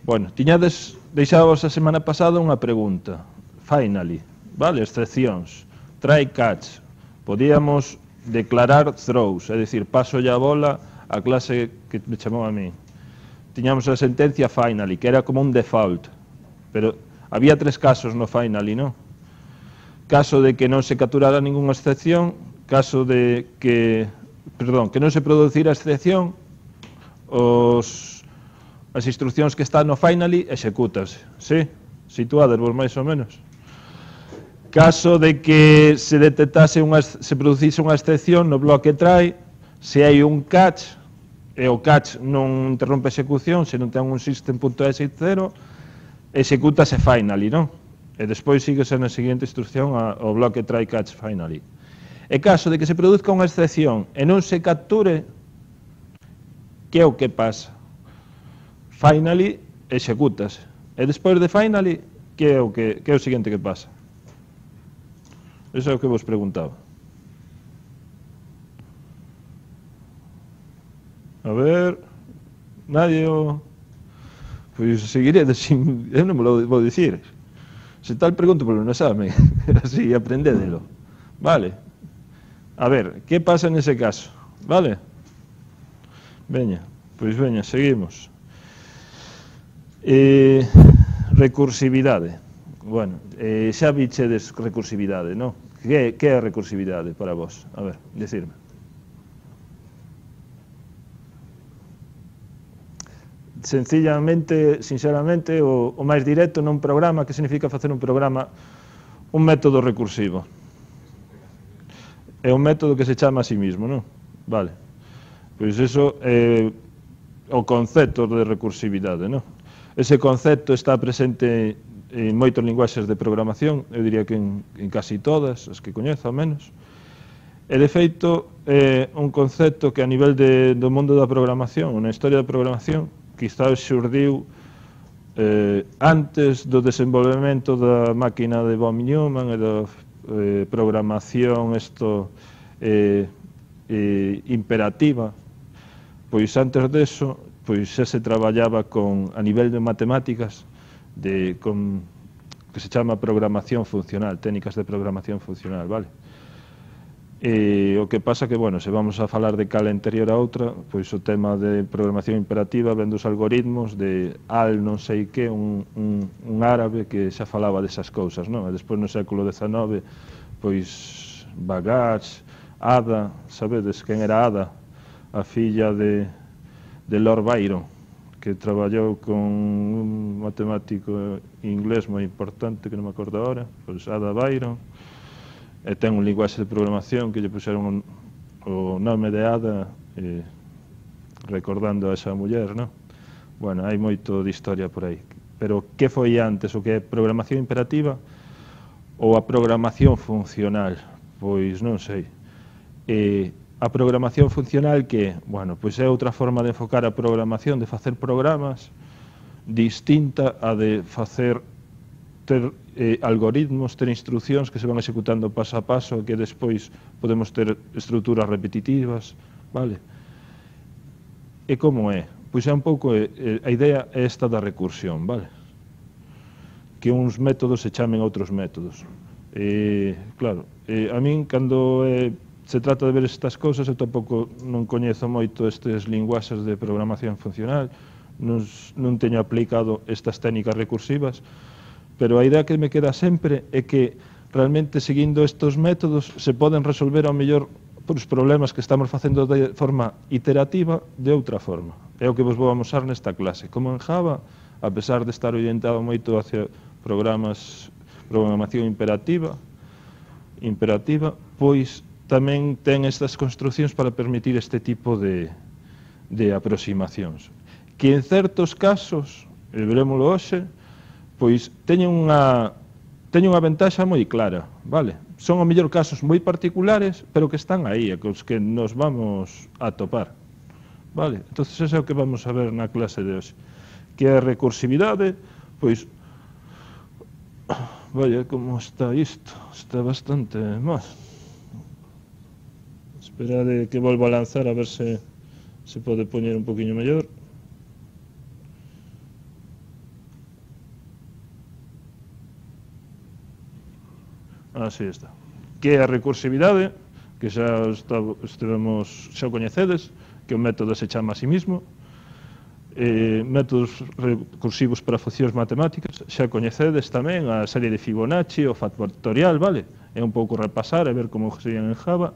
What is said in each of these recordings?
Bueno, tiñades deixados a semana pasada unha pregunta. Finally, vale, excepcións. Try catch. Podíamos declarar throws, é dicir, paso ya a bola a clase que me chamou a mí. Tiñamos a sentencia finally, que era como un default, pero había 3 casos no finally, non? Caso de que non se capturara ningunha excepción, caso de que, perdón, que non se producira excepción, as instruccións que están no finally execútase, sí? Situades vos máis ou menos. Caso de que se detectase se producise unha excepción no bloque try, se hai un catch, e o catch non interrompe a execución, se non ten un system.exit0, execútase finally, non? E despois síguese na seguinte instrucción ao bloque try catch finally. E caso de que se produzca unha excepción e non se capture, que é o que pasa? Finally execútase. E despois de finally, que é o seguinte que pasa? Eso é o que vos preguntaba. A ver, nadie o... Pois seguiré, eu non me lo vou dicir. Se tal pregunto polo exame, así aprendédelo. Vale. A ver, que pasa nese caso? Vale? Veña, pois veña, seguimos. Recursividade. Bueno, xa bichedes recursividade, non? Que é a recursividade para vos? A ver, dicirme. Sencillamente, sinceramente, o máis directo nun programa, que significa facer un programa, un método recursivo. É un método que se chama a sí mismo, non? Vale. Pois iso é o concepto de recursividade, non? Ese concepto está presente en moitos linguaxes de programación, eu diría que en casi todas, as que coñezo ao menos. E de feito é un concepto que a nivel do mundo da programación, na historia da programación, quizás xurdiu antes do desenvolvemento da máquina de von Neumann e da programación imperativa. Pois antes deso, pois xa se traballaba a nivel de matemáticas que se chama programación funcional, técnicas de programación funcional, vale? O que pasa que, bueno, se vamos a falar de cal anterior a outra, pois o tema de programación imperativa ven dos algoritmos de Al non sei que, un árabe que xa falaba desas cousas, non? E despois no século XIX, pois Babbage, Ada, sabedes quen era Ada? A filla de Lord Byron, que traballou con un matemático inglés moi importante, que non me acordo agora, pois Ada Byron, e ten un linguaxe de programación que lle puxeron o nome de Ada recordando a esa muller, non? Bueno, hai moito de historia por aí. Pero que foi antes, o que é programación imperativa ou a programación funcional? Pois non sei. A programación funcional que, bueno, pois é outra forma de enfocar a programación, de facer programas distinta a de facer ter algoritmos, ter instruccións que se van executando paso a paso, que despois podemos ter estruturas repetitivas, vale? E como é? Pois é un pouco, a idea é esta da recursión, vale? Que uns métodos se chamen outros métodos. Claro, a min, cando se trata de ver estas cousas, eu tampouco non coñezo moito estes linguaxes de programación funcional, non teño aplicado estas técnicas recursivas, pero a idea que me queda sempre é que realmente seguindo estes métodos se poden resolver ao mellor os problemas que estamos facendo de forma iterativa de outra forma. É o que vos vou amosar nesta clase. Como en Java, a pesar de estar orientado moito hacia programación imperativa, pois tamén ten estas construcións para permitir este tipo de aproximacións. Que en certos casos, e verémoslo hoxe, pois teñen unha ventaxa moi clara, vale? Son ao mellor casos moi particulares, pero que están aí, e cos que nos vamos a topar, vale? Entón, eso é o que vamos a ver na clase de hoxe. Que é a recursividade, pois, vaya, como está isto, está bastante mal. Esperade que volvo a lanzar a ver se pode poñer un poquinho mellor. Así está. Que é a recursividade, que xa o coñecedes, que o método se chama a sí mismo. Métodos recursivos para funcións matemáticas, xa coñecedes tamén a serie de Fibonacci, o factorial, vale? É un pouco repasar e ver como serían en Java.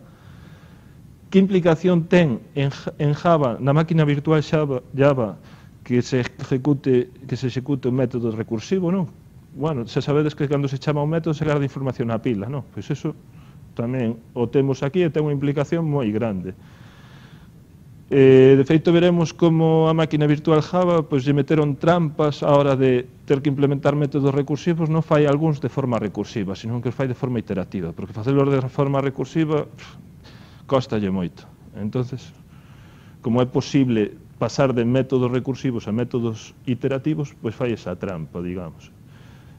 Que implicación ten en Java, na máquina virtual Java, que se execute un método recursivo, non? Bueno, xa sabedes que cando se chama un método se garda información na pila, non? Pois eso tamén o temos aquí e ten unha implicación moi grande. De feito, veremos como a máquina virtual Java lle meteron trampas a hora de ter que implementar métodos recursivos, non fai algúns de forma recursiva, senón que os fai de forma iterativa, porque facelos de forma recursiva costalle moito. Entonces, como é posible pasar de métodos recursivos a métodos iterativos, pois fai esa trampa, digamos.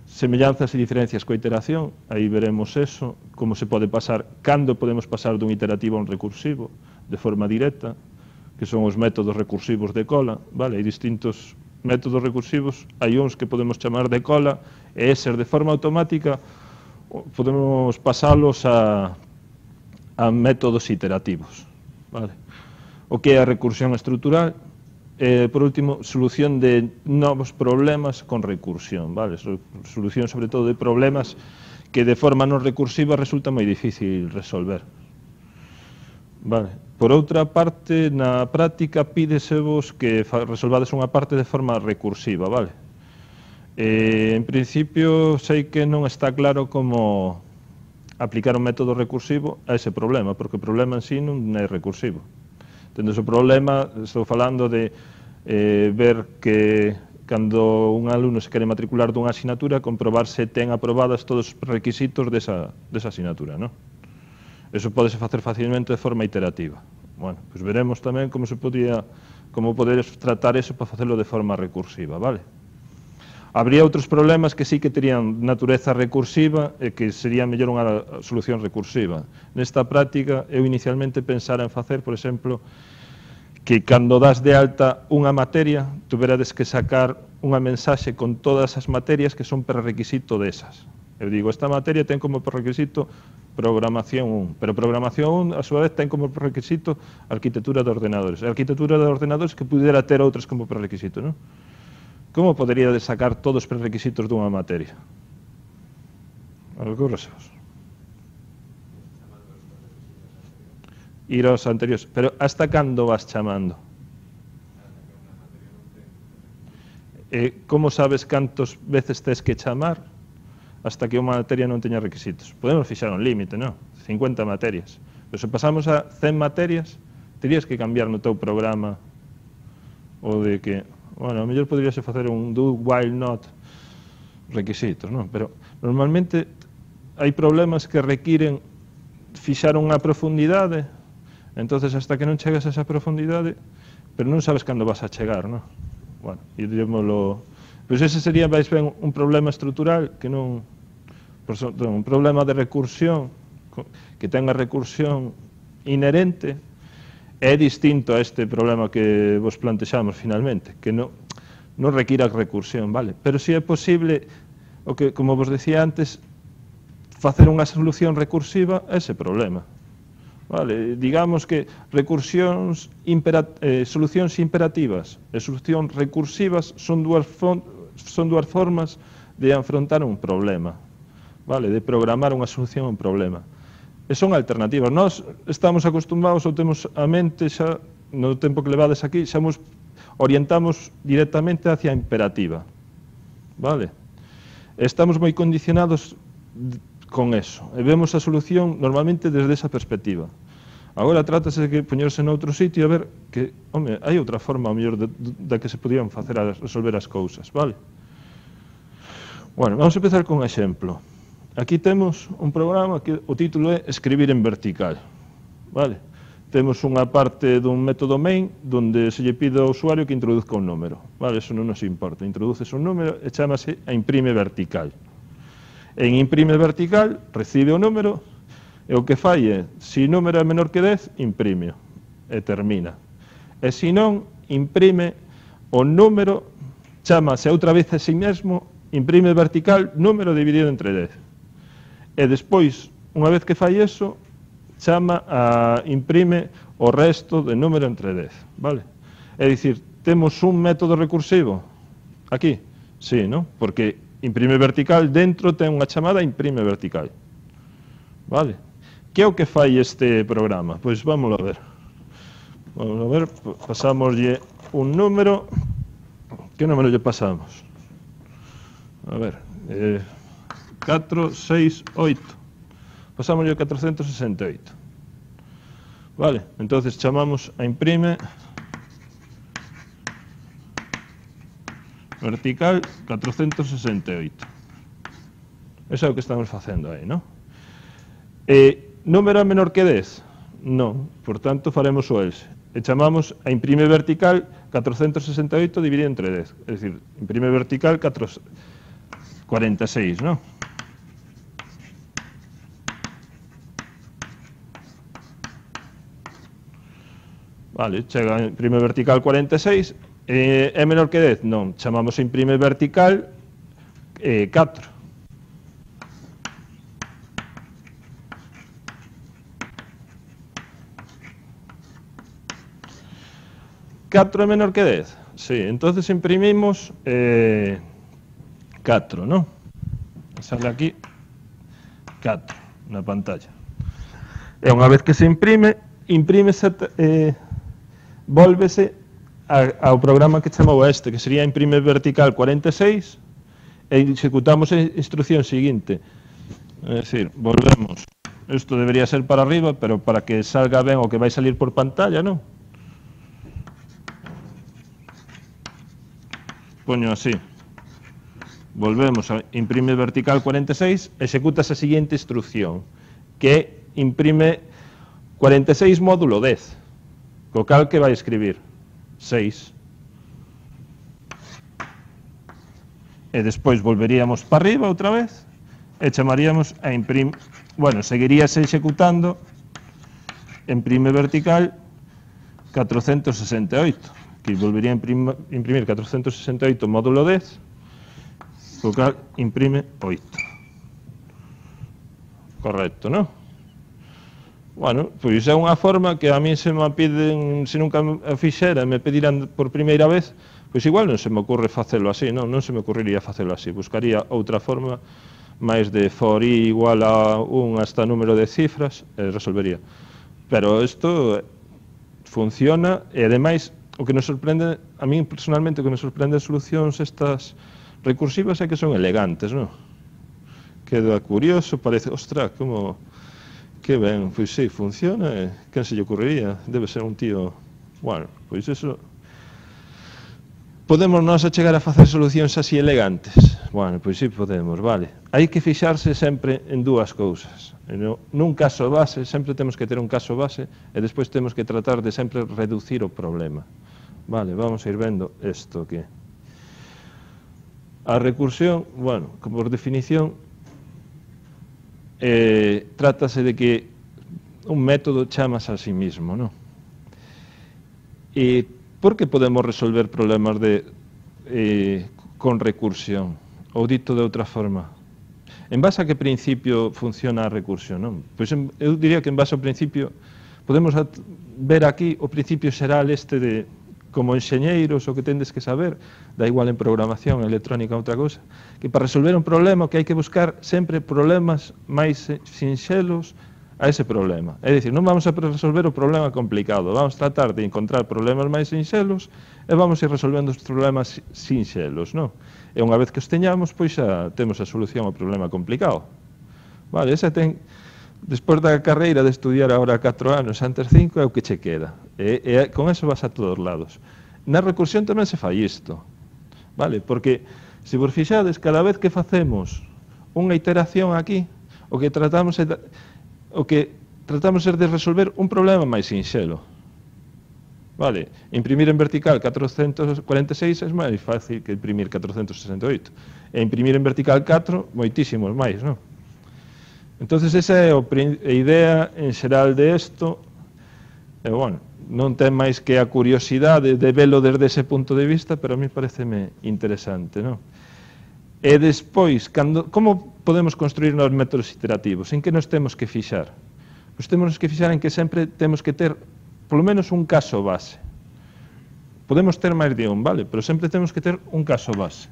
Semellanzas e diferencias coa iteración, aí veremos eso, como se pode pasar, cando podemos pasar dun iterativo a un recursivo, de forma directa, que son os métodos recursivos de cola, vale? Hai distintos métodos recursivos, hai uns que podemos chamar de cola, e eses de forma automática podemos pasalos a métodos iterativos, vale? O que é a recursión estrutural? Por último, solución de novos problemas con recursión, vale? Solución sobre todo de problemas que de forma non recursiva resulta moi difícil resolver. Vale. Por outra parte, na práctica pídesevos que resolvades unha parte de forma recursiva, vale? En principio, sei que non está claro como aplicar un método recursivo a ese problema, porque o problema en sí non é recursivo. Tendes o problema, estou falando de ver que cando un alumno se quere matricular dunha asignatura, comprobar se ten aprobadas todos os requisitos desa asignatura, non? Eso podese facer facilmente de forma iterativa. Bueno, pois veremos tamén como poderes tratar eso para facelo de forma recursiva, vale? Habría outros problemas que sí que terían natureza recursiva e que sería mellor unha solución recursiva. Nesta práctica, eu inicialmente pensara en facer, por exemplo, que cando das de alta unha materia, tuverades que sacar unha mensaxe con todas as materias que son prerequisito desas. Eu digo, esta materia ten como prerequisito programación 1, pero programación 1, a súa vez, ten como prerequisito arquitectura de ordenadores. A arquitectura de ordenadores que pudera ter outras como prerequisito, non? Como podería sacar todos os prerequisitos dunha materia? Ocúrresevos. Ir aos anteriores. Pero hasta cando vas chamando? Como sabes cantos veces tes que chamar hasta que unha materia non teña requisitos? Podemos fixar un límite, non? 50 materias. Pero se pasamos a 100 materias, terías que cambiar no teu programa o de que, bueno, a mellor poderíase facer un do, while, not requisitos, non? Pero normalmente hai problemas que requiren fixar unha profundidade, entonces hasta que non chegas a esa profundidade, pero non sabes cando vas a chegar, non? Bueno, dirémoslo. Pois ese sería, vais ben, un problema estrutural que non... un problema de recursión que ten a recursión inherente é distinto a este problema que vos plantexamos finalmente, que non requira recursión, vale? Pero si é posible, o que, como vos decía antes, facer unha solución recursiva a ese problema. Vale, digamos que solucións imperativas e solucións recursivas son dúas formas de afrontar un problema, vale, de programar unha solución a un problema. E son alternativas. Nós estamos acostumbrados ou temos a mente xa, no tempo que levades aquí, xa nos orientamos directamente hacia a imperativa, vale? Estamos moi condicionados con eso, e vemos a solución normalmente desde esa perspectiva. Agora trátase de que poñerse noutro sitio a ver que, home, hai outra forma, ao mellor, da que se podían facer a resolver as cousas, vale? Bueno, vamos a empezar con un exemplo. Aquí temos un programa que o título é escribir en vertical, vale? Temos unha parte dun método main onde se lle pide ao usuario que introduzca un número, vale? Eso non nos importa, introduces un número e chamase a imprime vertical. En imprime vertical recibe o número e o que fai é, se o número é menor que 10, imprime e termina. E se non, imprime o número, chamase outra vez a si mesmo, imprime vertical, número dividido entre 10. E despois, unha vez que fai eso, chama a imprime o resto de número entre 10, vale? É dicir, temos un método recursivo aquí, sí, non? Porque imprime vertical dentro ten unha chamada imprime vertical, vale? Que é o que fai este programa? Pois vamos a ver. Vamos a ver, pasámoslle un número. Que número lle pasamos? A ver, 4, 6, 8. Pasámoslle 468. Vale, entonces chamamos a imprime vertical 468. Eso é o que estamos facendo aí, non? Número é menor que 10? Non, por tanto faremos o else. E chamamos a imprime vertical 468 dividido entre 10. É dicir, imprime vertical 46, non? Vale, chega a imprime vertical 46, é menor que 10? Non, chamamos a imprime vertical 4. 4 é menor que 10? Sí, entonces imprimimos 4, non? Sale aquí 4 na pantalla. E unha vez que se imprime, vólvese ao programa que chamou a este, que sería imprime vertical 46, e executamos a instrucción seguinte. É dicir, volvemos. Isto debería ser para arriba, pero para que salga ben o que vai salir por pantalla, non? Poño así. Volvemos a imprime vertical 46, executas a seguinte instrucción, que é imprime 46 módulo 10. Co cal que vai escribir 6. E despois volveríamos para arriba outra vez e chamaríamos a imprime, bueno, seguiríase executando imprime vertical 468, que volvería a imprimir 468 módulo 10, co cal imprime 8. Correcto, non? Bueno, pois é unha forma que a mí se me piden, se nunca a fixera, me pediran por primeira vez, pois igual non se me ocurre facelo así, non se me ocurriría facelo así, buscaría outra forma máis de for i igual a 1 hasta número de cifras e resolvería. Pero isto funciona e ademais o que nos sorprende, a mí personalmente o que nos sorprende as solucións estas recursivas é que son elegantes, non? Queda curioso, parece, ostras, como... Que ben, pois sí, funciona, quen se lle ocurriría? Debe ser un tío... Bueno, pois eso... Podemos nós a chegar a facer solucións así elegantes? Bueno, pois sí, podemos, vale. Hai que fixarse sempre en dúas cousas. Nun caso base, sempre temos que ter un caso base e despois temos que tratar de sempre reducir o problema. Vale, vamos a ir vendo isto que... A recursión, bueno, por definición... trátase de que un método chamas a sí mismo, non? E por que podemos resolver problemas con recursión? Ou dito de outra forma, en base a que principio funciona a recursión, non? Pois eu diría que en base ao principio podemos ver aquí o principio xeral este de como enxeñeiros o que tendes que saber, da igual en programación, electrónica, outra cosa, que para resolver un problema que hai que buscar sempre problemas máis sinxelos a ese problema. É dicir, non vamos a resolver o problema complicado, vamos a tratar de encontrar problemas máis sinxelos e vamos a ir resolvendo os problemas sinxelos, non? E unha vez que os teñamos, pois xa temos a solución ao problema complicado. Vale, esa ten... Despois da carreira de estudiar agora 4 anos, antes 5, é o que che queda. E con eso vas a todos lados. Na recursión tamén se fai isto, vale? Porque, se vos fixades, cada vez que facemos unha iteración aquí, o que tratamos é de resolver un problema máis sinxelo. Vale? Imprimir en vertical 446 é máis fácil que imprimir 468. E imprimir en vertical 4, moitísimos máis, non? Entonces esa é a idea en xeral de isto, e bueno, non ten máis que a curiosidade de velo desde ese punto de vista, pero a mí pareceme interesante, non? E despois, como podemos construir nos métodos iterativos? En que nos temos que fixar? Pois temos que fixar en que sempre temos que ter polo menos un caso base. Podemos ter máis de un, vale? Pero sempre temos que ter un caso base.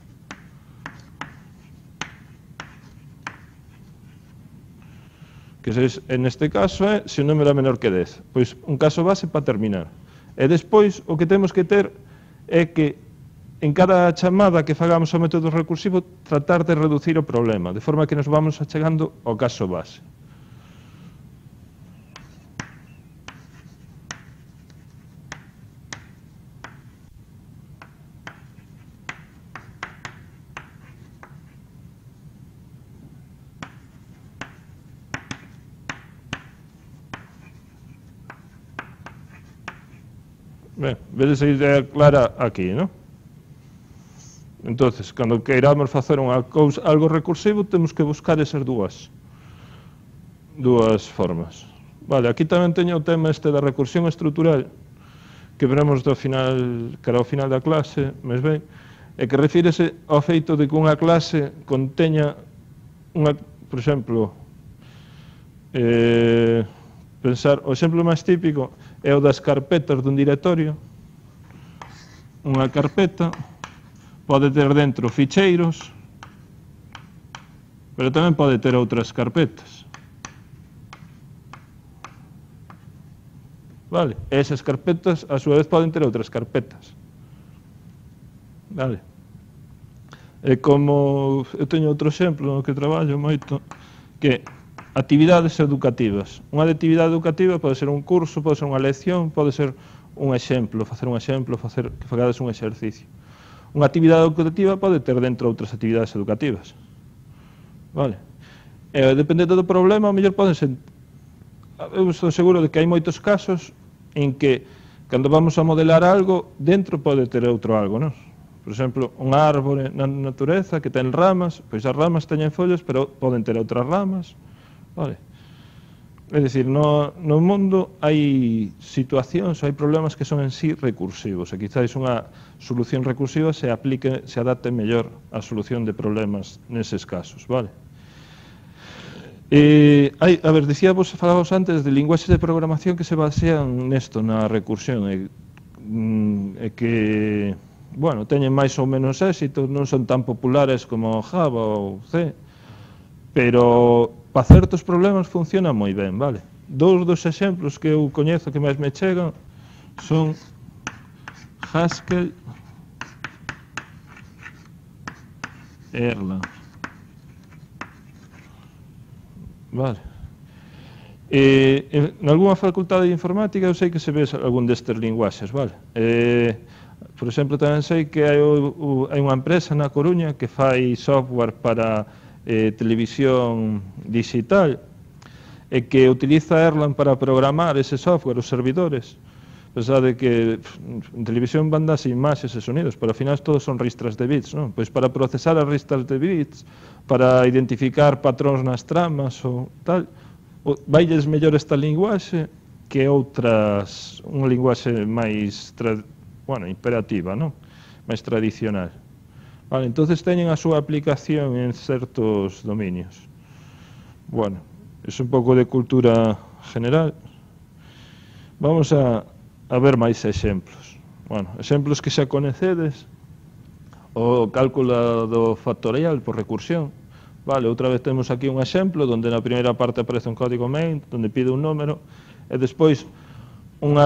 Que neste caso é se o número é menor que 10. Pois un caso base para terminar. E despois o que temos que ter é que en cada chamada que fagamos ao método recursivo tratar de reducir o problema, de forma que nos vamos achegando ao caso base. Ben, vedes a idea clara aquí, non? Entonces, cando queiramos facer algo recursivo, temos que buscar esas dúas formas. Vale, aquí tamén teño o tema este da recursión estrutural, que veremos cara ao final da clase, mes ben, e que refírese ao feito de que unha clase conteña por exemplo, o exemplo máis típico é o das carpetas dun directorio. Unha carpeta pode ter dentro ficheiros, pero tamén pode ter outras carpetas. Vale? E esas carpetas, a súa vez, poden ter outras carpetas. Vale? E como eu teño outro exemplo no que traballo moito, que actividades educativas. Unha actividade educativa pode ser un curso, pode ser unha lección, pode ser un exemplo, que fagades un exercicio. Unha actividade educativa pode ter dentro outras actividades educativas. Vale? Dependendo do problema, ao mellor poden ser... Eu estou seguro de que hai moitos casos en que, cando vamos a modelar algo, dentro pode ter outro algo, non? Por exemplo, unha árbore na natureza que ten ramas, pois as ramas teñen follas, pero poden ter outras ramas. Vale? É dicir, no mundo hai situacións, hai problemas que son en sí recursivos, e quizáis unha solución recursiva se adapte mellor á solución de problemas neses casos, vale? A ver, falábamos antes de linguaxes de programación que se basean nesto, na recursión, e que, bueno, teñen máis ou menos éxito, non son tan populares como Java ou C, pero para certos problemas funciona moi ben, vale? Dous dos exemplos que eu coñezo que máis me chegan son Haskell e Erlang. Vale. En algunha facultade de informática eu sei que se ve algún destes linguaxes, vale? Por exemplo, tamén sei que hai unha empresa na Coruña que fai software para televisión digital e que utiliza Erlang para programar ese software, os servidores. Pensade que en televisión van das imaxes e sonidos, pero ao final todos son ristras de bits, non? Pois para procesar as ristras de bits, para identificar patróns nas tramas ou tal, vailles mellor esta linguaxe que outras, unha linguaxe máis, imperativa, non? Máis tradicional. Vale, entonces teñen a súa aplicación en certos dominios. Bueno, é un pouco de cultura general. Vamos a ver máis exemplos. Bueno, exemplos que xa coñecedes, o cálculo do factorial por recursión. Vale, outra vez temos aquí un exemplo onde na primeira parte aparece un código main, onde pide un número, e despois un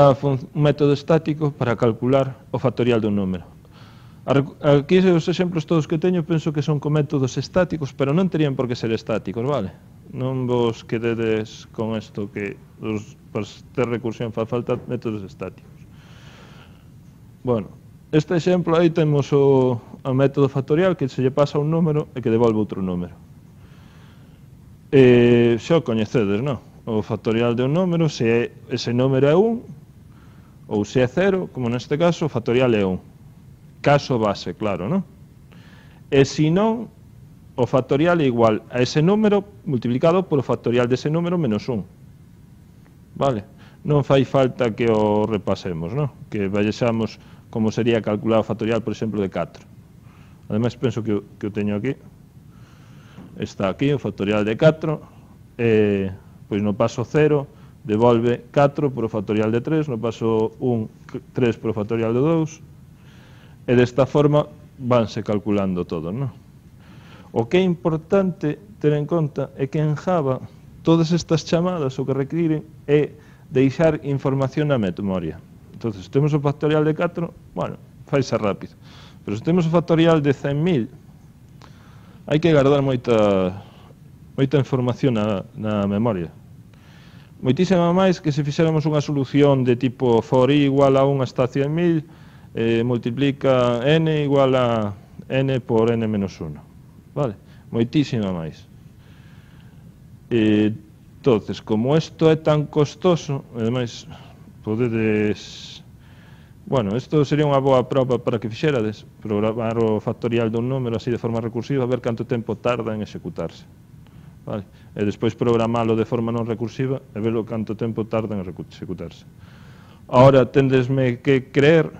método estático para calcular o factorial dun número. Aquí os exemplos todos que teño penso que son con métodos estáticos, pero non terían por que ser estáticos, vale? Non vos quededes con isto que para ter recursión fa falta métodos estáticos. Bueno, este exemplo aí temos o método factorial que se lle pasa un número e que devolve outro número. Xa o coñecedes, non? O factorial de un número, se ese número é 1 ou se é 0, como neste caso, o factorial é 1. Caso base, claro, non? E se non, o factorial é igual a ese número multiplicado por o factorial dese número menos 1. Vale? Non fai falta que o repasemos, non? Que vallexamos como sería calcular o factorial, por exemplo, de 4. Ademais, penso que o teño aquí. está aquí o factorial de 4, pois no paso 0 devolve 4 por o factorial de 3, no paso 1, 3 por o factorial de 2, e desta forma vanse calculando todo, non? O que é importante ter en conta é que en Java todas estas chamadas o que requiren é deixar información na memoria. Entón, se temos o factorial de 4, bueno, faise rápido. Pero se temos o factorial de 100.000, hai que guardar moita información na memoria. Moitísima máis que se fixéramos unha solución de tipo for i igual a 1 hasta 100.000, multiplica n igual a n por n menos 1. Vale, moitísima máis. Entonces, como isto é tan costoso, ademais, podedes... Bueno, isto sería unha boa prova para que fixerades, programar o factorial dun número así de forma recursiva, ver canto tempo tarda en executarse. Vale? E despois programalo de forma non recursiva e ver canto tempo tarda en executarse. Ahora, tendesme que creer,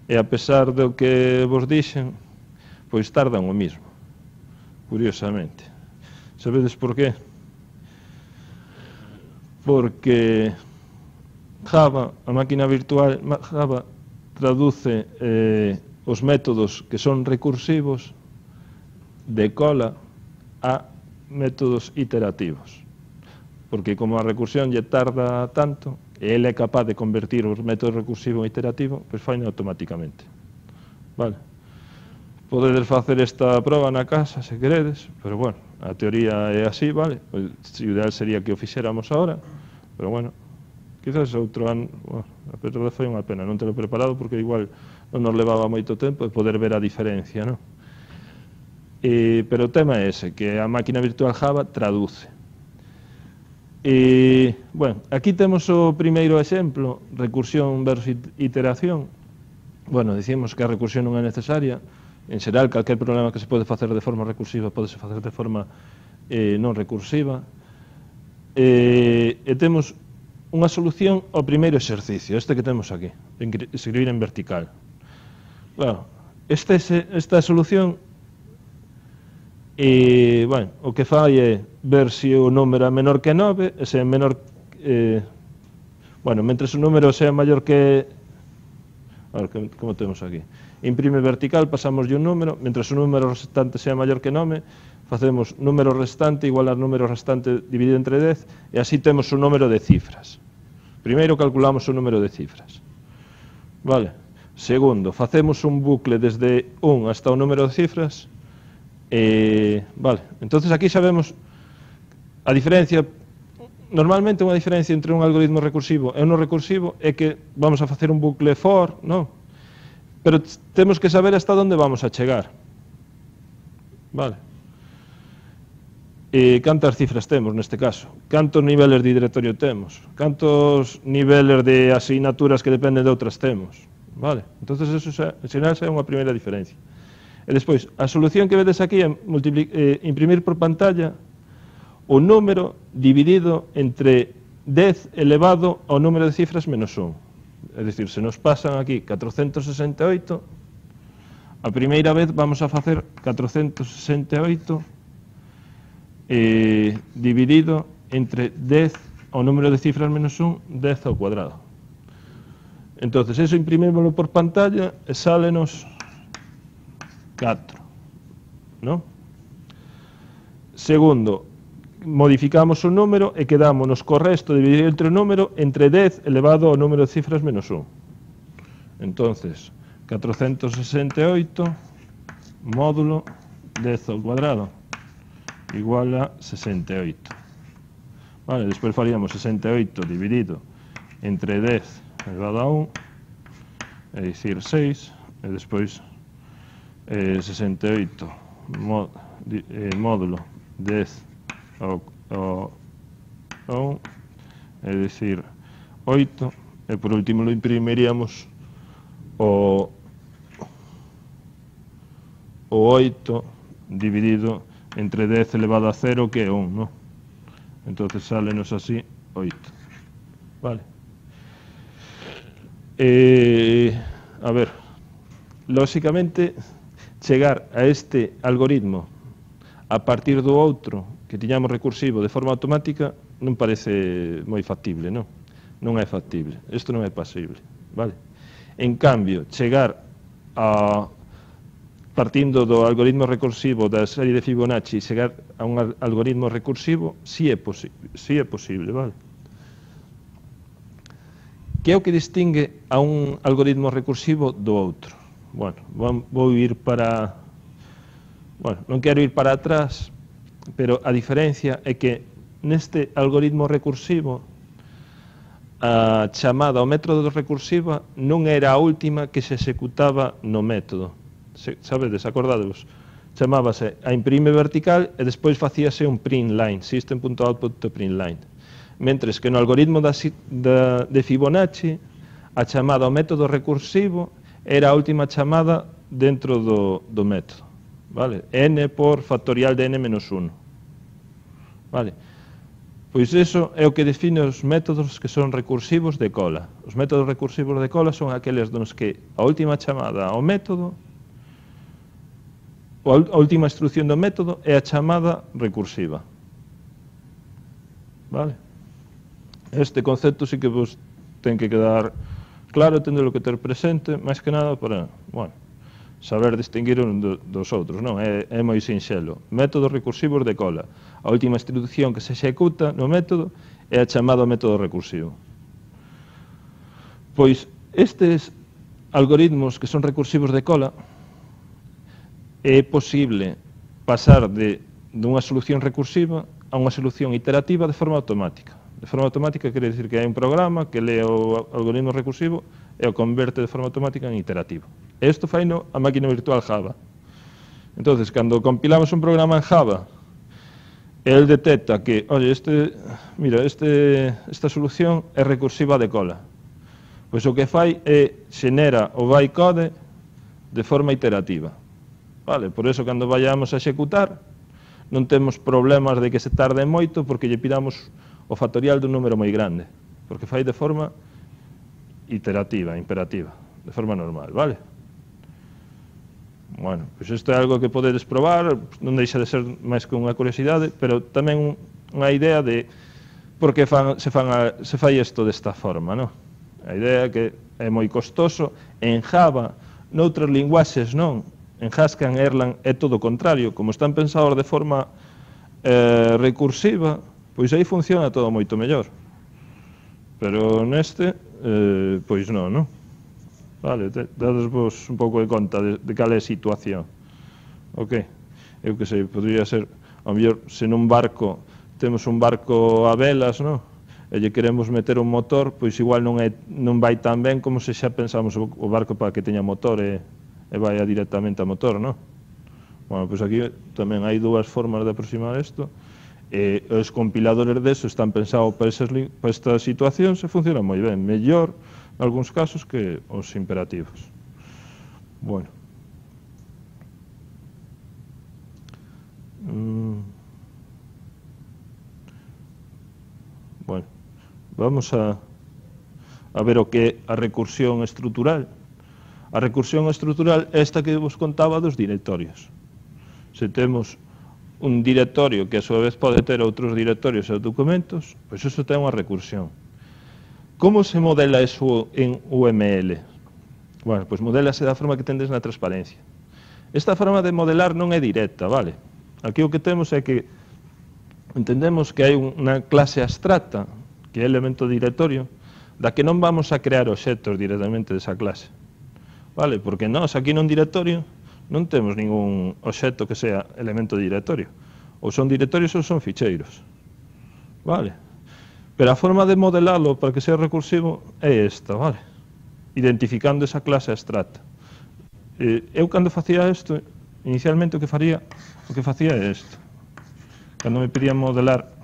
e a pesar do que vos dixen, pois tardan o mismo. Curiosamente. Sabedes por qué? Porque Java, a máquina virtual, Java traduce os métodos que son recursivos de cola a métodos iterativos. Porque como a recursión lle tarda tanto, e ele é capaz de convertir os métodos recursivo en iterativo, pois faino automáticamente. Vale? Podedes facer esta proba na casa, se queredes, pero bueno, a teoría é así, vale? O ideal sería que o fixéramos ahora, pero bueno, quizás outro ano, bueno, a verdade foi unha pena non telo preparado, porque igual non nos levaba moito tempo de poder ver a diferencia, non? Pero o tema é ese, que a máquina virtual Java traduce. Bueno, aquí temos o primeiro exemplo, recursión versus iteración. Bueno, dicimos que a recursión non é necesaria. En xeral, calquer problema que se pode facer de forma recursiva pode se facer de forma non recursiva. E temos unha solución ao primeiro exercicio, este que temos aquí, escribir en vertical. Claro, esta solución, bueno, o que fai é ver se o número é menor que 9, e se é menor... Bueno, mentre o número sea maior que... A ver, como temos aquí? Imprime vertical, pasamos un número, mentre o número restante sea maior que 9, facemos número restante igual ao número restante dividido entre 10, e así temos o número de cifras. Primeiro calculamos o número de cifras. Vale. Segundo, facemos un bucle desde 1 hasta o número de cifras. Vale. Entonces aquí xa vemos a diferencia. Normalmente unha diferencia entre un algoritmo recursivo e un non recursivo é que vamos a facer un bucle for, non? Pero temos que saber hasta onde vamos a chegar. Vale. Cantas cifras temos neste caso? Cantos niveles de directorio temos? Cantos niveles de asignaturas que dependen de outras temos? Vale. Entón, eso en xeral é unha primeira diferencia. E despois, a solución que vedes aquí é imprimir por pantalla o número dividido entre 10 elevado ao número de cifras menos 1. É dicir, se nos pasan aquí 468, a primeira vez vamos a facer 468 dividido entre 10 ao número de cifras menos 1, 10 ao cuadrado. Entón, eso imprimímoslo por pantalla e sálenos 4, non? Segundo, modificamos o número e quedámonos co resto dividir entre o número entre 10 elevado ao número de cifras menos 1. Entonces, 468 módulo 10 ao cuadrado igual a 68. Vale, despois faríamos 68 dividido entre 10 elevado a 1, é dicir 6, e despois 68 módulo 10 ao 1, é dicir 8, e por último lo imprimiríamos o 8 dividido entre 10 elevado a 0, que é 1, non? Entón, sálenos así 8. Vale. A ver, lóxicamente, chegar a este algoritmo a partir do outro, que tiñamos recursivo de forma automática, non parece moi factible, non? Non é factible, isto non é pasible, vale? En cambio, chegar a, partindo do algoritmo recursivo da serie de Fibonacci, chegar a un algoritmo recursivo, sí é posible, vale? Que é o que distingue a un algoritmo recursivo do outro? Bueno, vou ir para... Bueno, non quero ir para atrás, pero a diferencia é que neste algoritmo recursivo a chamada ao método recursiva non era a última que se executaba no método. Sabedes, acordadevos? Chamábase a imprime vertical e despois facíase un print line, system.out.println. Mentres que no algoritmo de Fibonacci a chamada ao método recursivo era a última chamada dentro do método. Vale? N por factorial de n menos 1. Vale? Pois iso é o que define os métodos que son recursivos de cola. Os métodos recursivos de cola son aqueles nos que a última chamada ao método, ou a última instrucción do método é a chamada recursiva. Vale? Este concepto sí que vos ten que quedar claro, tendo que ter presente, máis que nada para, bueno, saber distinguir un dos outros, non? É moi sinxelo. Métodos recursivos de cola. A última instrucción que se executa no método é a chamada ao método recursivo. Pois estes algoritmos que son recursivos de cola é posible pasar dunha solución recursiva a unha solución iterativa de forma automática. De forma automática quere dicir que hai un programa que lee o algoritmo recursivo e o converte de forma automática en iterativo. E isto faino a máquina virtual Java. Entonces, cando compilamos un programa en Java, el detecta que, oye, esta solución é recursiva de cola. Pois o que fai é xenera o bytecode de forma iterativa. Vale? Por eso, cando vayamos a executar, non temos problemas de que se tarde moito porque lle pidamos o factorial dun número moi grande, porque fai de forma iterativa, imperativa, de forma normal, vale? Bueno, pois isto é algo que podedes probar, non deixa de ser máis que unha curiosidade, pero tamén unha idea de por que se fai isto desta forma, non? A idea é que é moi costoso, en Java, noutros linguaxes non, en Haskell, en Erlang, é todo o contrario, como están pensados de forma recursiva, pois aí funciona todo moito mellor. Pero neste, pois non, non? Vale, dadesvos un pouco de conta de cal é a situación. Ok, eu que sei, podría ser, ao mellor, se nun barco, temos un barco a velas, non? E lle queremos meter un motor, pois igual non vai tan ben como se xa pensamos o barco para que teña motor e vai directamente a motor, non? Bueno, pois aquí tamén hai dúas formas de aproximar isto. Os compiladores deso están pensados para estas situacións e funcionan moi ben, mellor en algúns casos que os imperativos. Bueno. Bueno, vamos a ver o que é a recursión estrutural. A recursión estrutural é esta que vos contaba dos directorios. Se temos un directorio que a súa vez pode ter outros directorios e documentos, pois iso ten unha recursión. Como se modela iso en UML? Bueno, pois modélase da forma que tendes na transparencia. Esta forma de modelar non é directa, vale? Aquí o que temos é que entendemos que hai unha clase abstracta, que é elemento directorio, da que non vamos a crear obxectos directamente desa clase. Vale? Porque nós aquí nun directorio non temos ningún obxecto que sea elemento directorio. Ou son directorios ou son ficheiros. Vale? Pero a forma de modelalo para que sea recursivo é esta, vale? Identificando esa clase abstracta. Eu cando facía isto, inicialmente o que facía é isto. Cando me pedían modelar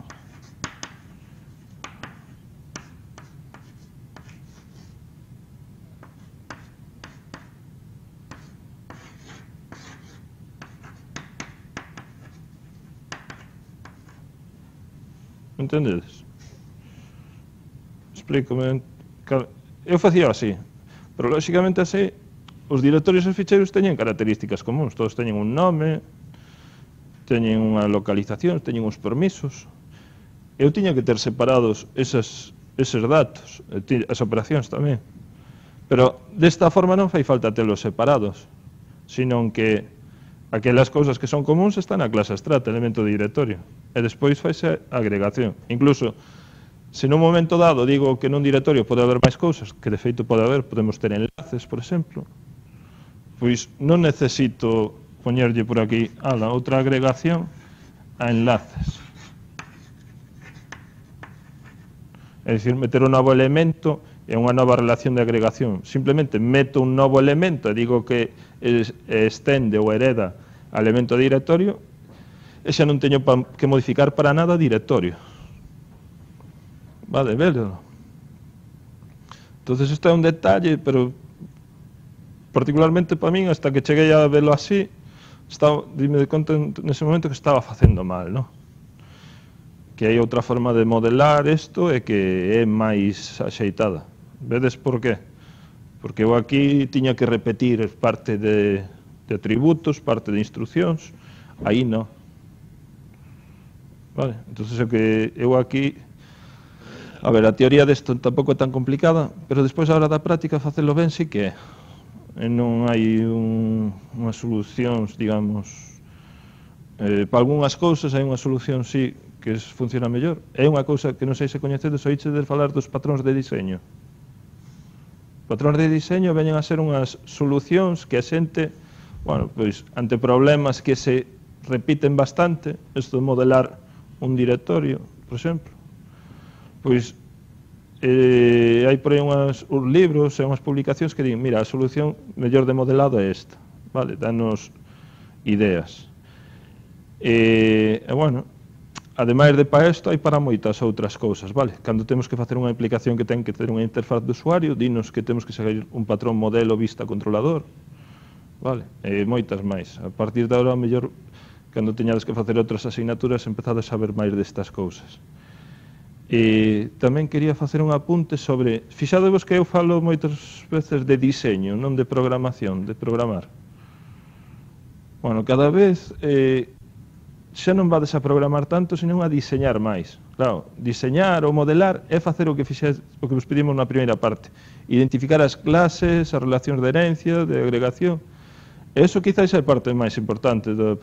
entendedes? Explícome. Eu facía así, pero lógicamente así os directorios e ficheiros teñen características comuns, todos teñen un nome, teñen unha localización, teñen uns permisos. Eu tiña que ter separados eses datos, as operacións tamén. Pero desta forma non fai falta telos separados, sino que aquelas cousas que son comuns están na clase abstracta, elemento de directorio, e despois faise a agregación. Incluso, se nun momento dado digo que nun directorio pode haber máis cousas, que de feito pode haber, podemos ter enlaces, por exemplo, pois non necesito poñerlle por aquí outra agregación a enlaces. É dicir, meter un novo elemento e unha nova relación de agregación. Simplemente meto un novo elemento e digo que estende ou hereda ao elemento de directorio e xa non teño que modificar para nada directorio. Vale, velo. Entonces, isto é un detalle, pero particularmente para min, hasta que cheguei a velo así, dime de conta nese momento que estaba facendo mal, non? Que hai outra forma de modelar isto e que é máis axeitada. Vedes por qué? Porque eu aquí tiña que repetir parte de atributos, parte de instruccións, aí non. Vale, entonces é que eu aquí... A ver, a teoría desto tampouco é tan complicada, pero despois a hora da práctica facelo ben sí que é. E non hai unhas solucións, digamos... Para algunhas cousas hai unha solución sí que funciona mellor. É unha cousa que non sei se coñecedes, oíche de falar dos patróns de diseño. Patróns de diseño veñen a ser unhas solucións que a xente, bueno, pois, ante problemas que se repiten bastante, isto de modelar un directorio, por exemplo, pois, hai por aí uns libros e unhas publicacións que din, mira, a solución mellor de modelado é esta, vale, danos ideas. E, bueno, ademais de para isto, hai para moitas outras cousas, vale? Cando temos que facer unha aplicación que ten que ter unha interfaz de usuario, dinos que temos que seguir un patrón modelo vista controlador, vale? E moitas máis. A partir de agora, mellor, cando teñades que facer outras asignaturas, empezades a ver máis destas cousas. E tamén quería facer un apunte sobre... Fixadevos que eu falo moitas veces de diseño, non de programación, de programar. Bueno, cada vez... xa non vades a programar tanto, senón a diseñar máis. Claro, diseñar ou modelar é facer o que vos pedimos na primeira parte. Identificar as clases, as relacións de herencia, de agregación. E iso quizás é a parte máis importante do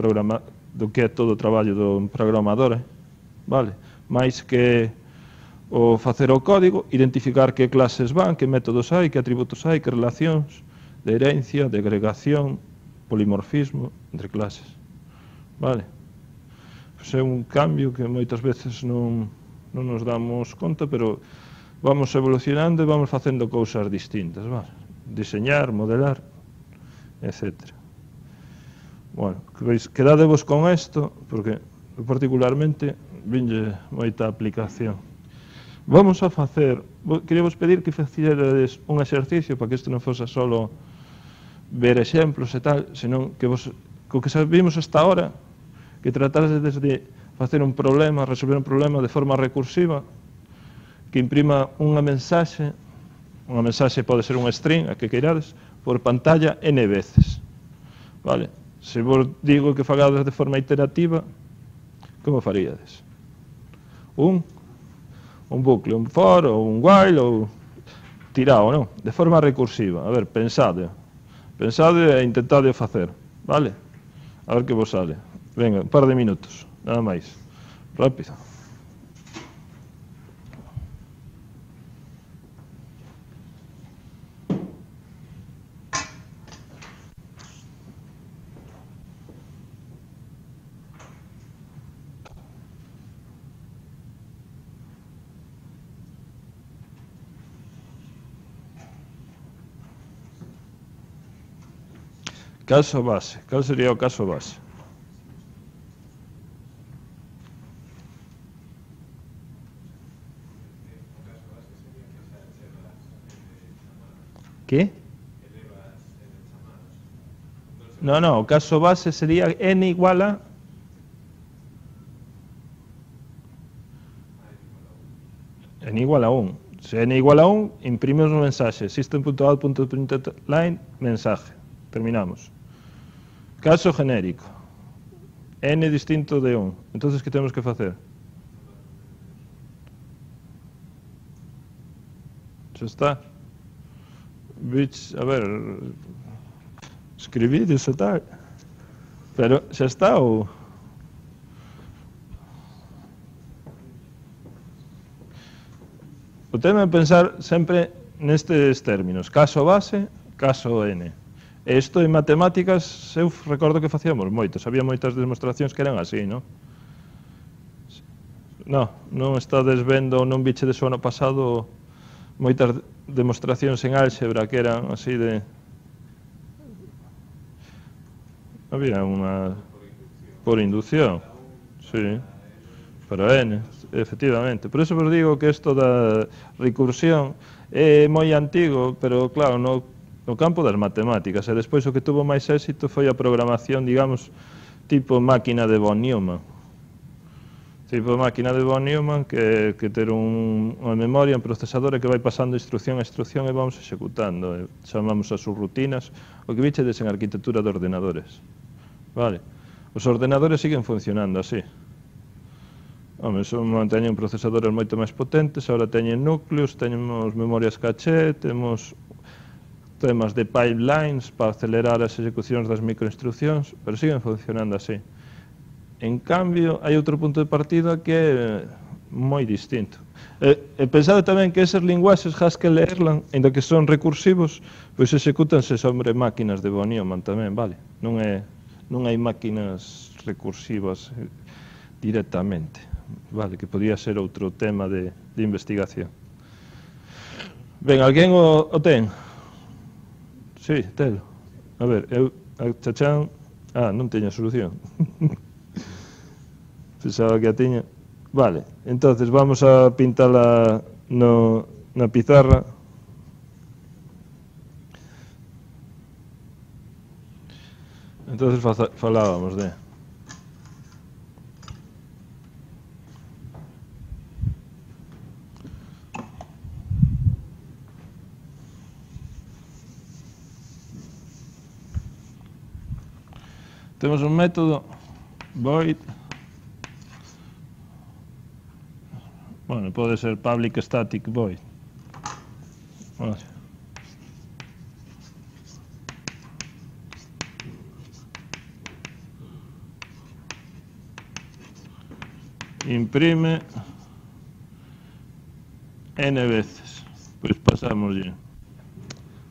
que é todo o traballo do programador. Vale? Mais que o facer o código, identificar que clases van, que métodos hai, que atributos hai, que relacións de herencia, de agregación, polimorfismo entre clases. Vale? Pois é un cambio que moitas veces non nos damos conta, pero vamos evolucionando e vamos facendo cousas distintas, vale? Diseñar, modelar, etc. Bueno, quedadevos con isto, porque particularmente vinlle moita aplicación. Vamos a facer, quería vos pedir que facedes un exercicio para que isto non fose solo ver exemplos e tal, senón que vos, co que sabimos hasta ahora, que tratades de facer un problema, resolver un problema de forma recursiva, que imprima unha mensaxe pode ser un string, a que queirades, por pantalla n veces. Vale? Se vos digo que fagades de forma iterativa, como faríades? Un bucle, un for, ou un while, ou tirado, non? De forma recursiva. A ver, pensade e intentade facer, vale? A ver que vos sale. Venga, un par de minutos, nada máis. Rápido. Caso base. Cal sería o caso base? ¿Qué? No, o caso base sería n igual a... n igual a 1. Se n igual a 1, imprimimos un mensaje. System.out.println, mensaje. Terminamos. Caso genérico. n distinto de 1. Entonces, que temos que facer? Xa está. A ver, escribir iso tal. Pero xa está ou... O tema é pensar sempre nestes términos, caso base, caso n. E isto en matemáticas, eu recordo que facíamos moitos, había moitas demostracións que eran así, non? Non estades vendo, non bichedes o ano pasado moitas demostracións en álgebra que eran así de... Había unha... por inducción, sí, para n, efectivamente. Por eso vos digo que isto da recursión é moi antigo, pero claro, no campo das matemáticas, e despois o que tuvo máis éxito foi a programación, digamos, tipo máquina de von Neumann. Tipo máquina de von Neumann que ter unha memoria, un procesador que vai pasando instrucción a instrucción e vamos executando. Chamamos as subrutinas, o que vichedes en arquitectura de ordenadores. Vale. Os ordenadores siguen funcionando así. Home, teñen procesadores moito máis potentes, agora teñen núcleos, teñemos memorias caché, temos temas de pipelines para acelerar as execucións das microinstruccións, pero siguen funcionando así. En cambio, hai outro punto de partida que é moi distinto. E pensade tamén que eses linguaxes Haskell e Erlang, ainda que son recursivos, pois execútanse sobre máquinas de von Neumann tamén, vale? Non hai máquinas recursivas directamente, vale? Que podría ser outro tema de investigación. Ben, alguén o ten? Sí, telo. A ver, chachán... non teño solución. Pensaba que a tiña. Vale, entonces vamos a pintala na pizarra. Entonces falábamos de... Temos un método void. Bueno, pode ser public static void. Vale. Imprime n veces. Pois pasamos ya.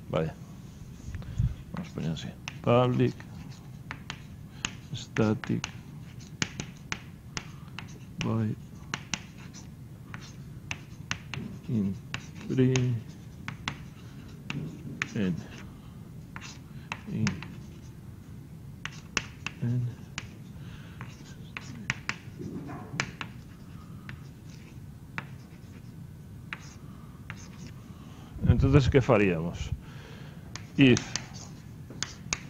Vaya. Vamos a poner así. Public static void imprime n entonces, ¿qué faríamos? If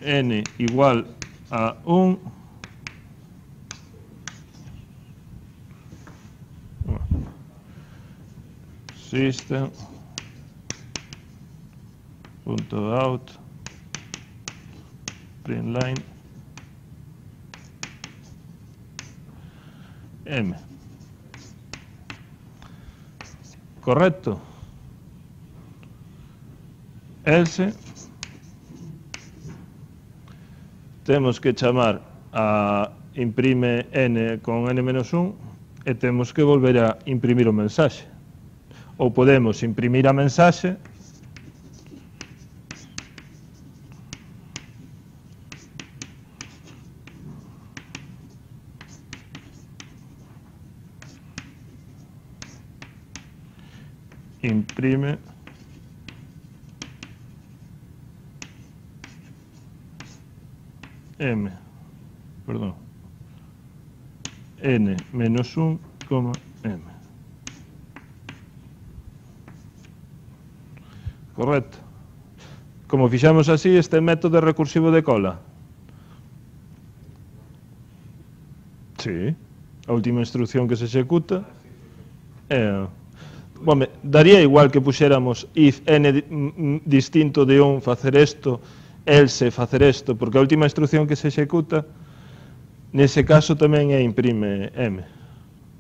n igual a 1, system.out println m. Correcto. Else temos que chamar a imprime n con n-1 e temos que volver a imprimir o mensaxe. Ou podemos imprimir a mensaxe imprime n-1, m. Correcto. Como fixamos así, este método recursivo de cola. Sí. A última instrucción que se executa bueno, daría igual que puxéramos if n distinto de 1 facer isto, else facer isto, porque a última instrucción que se executa Nese caso tamén é imprime M.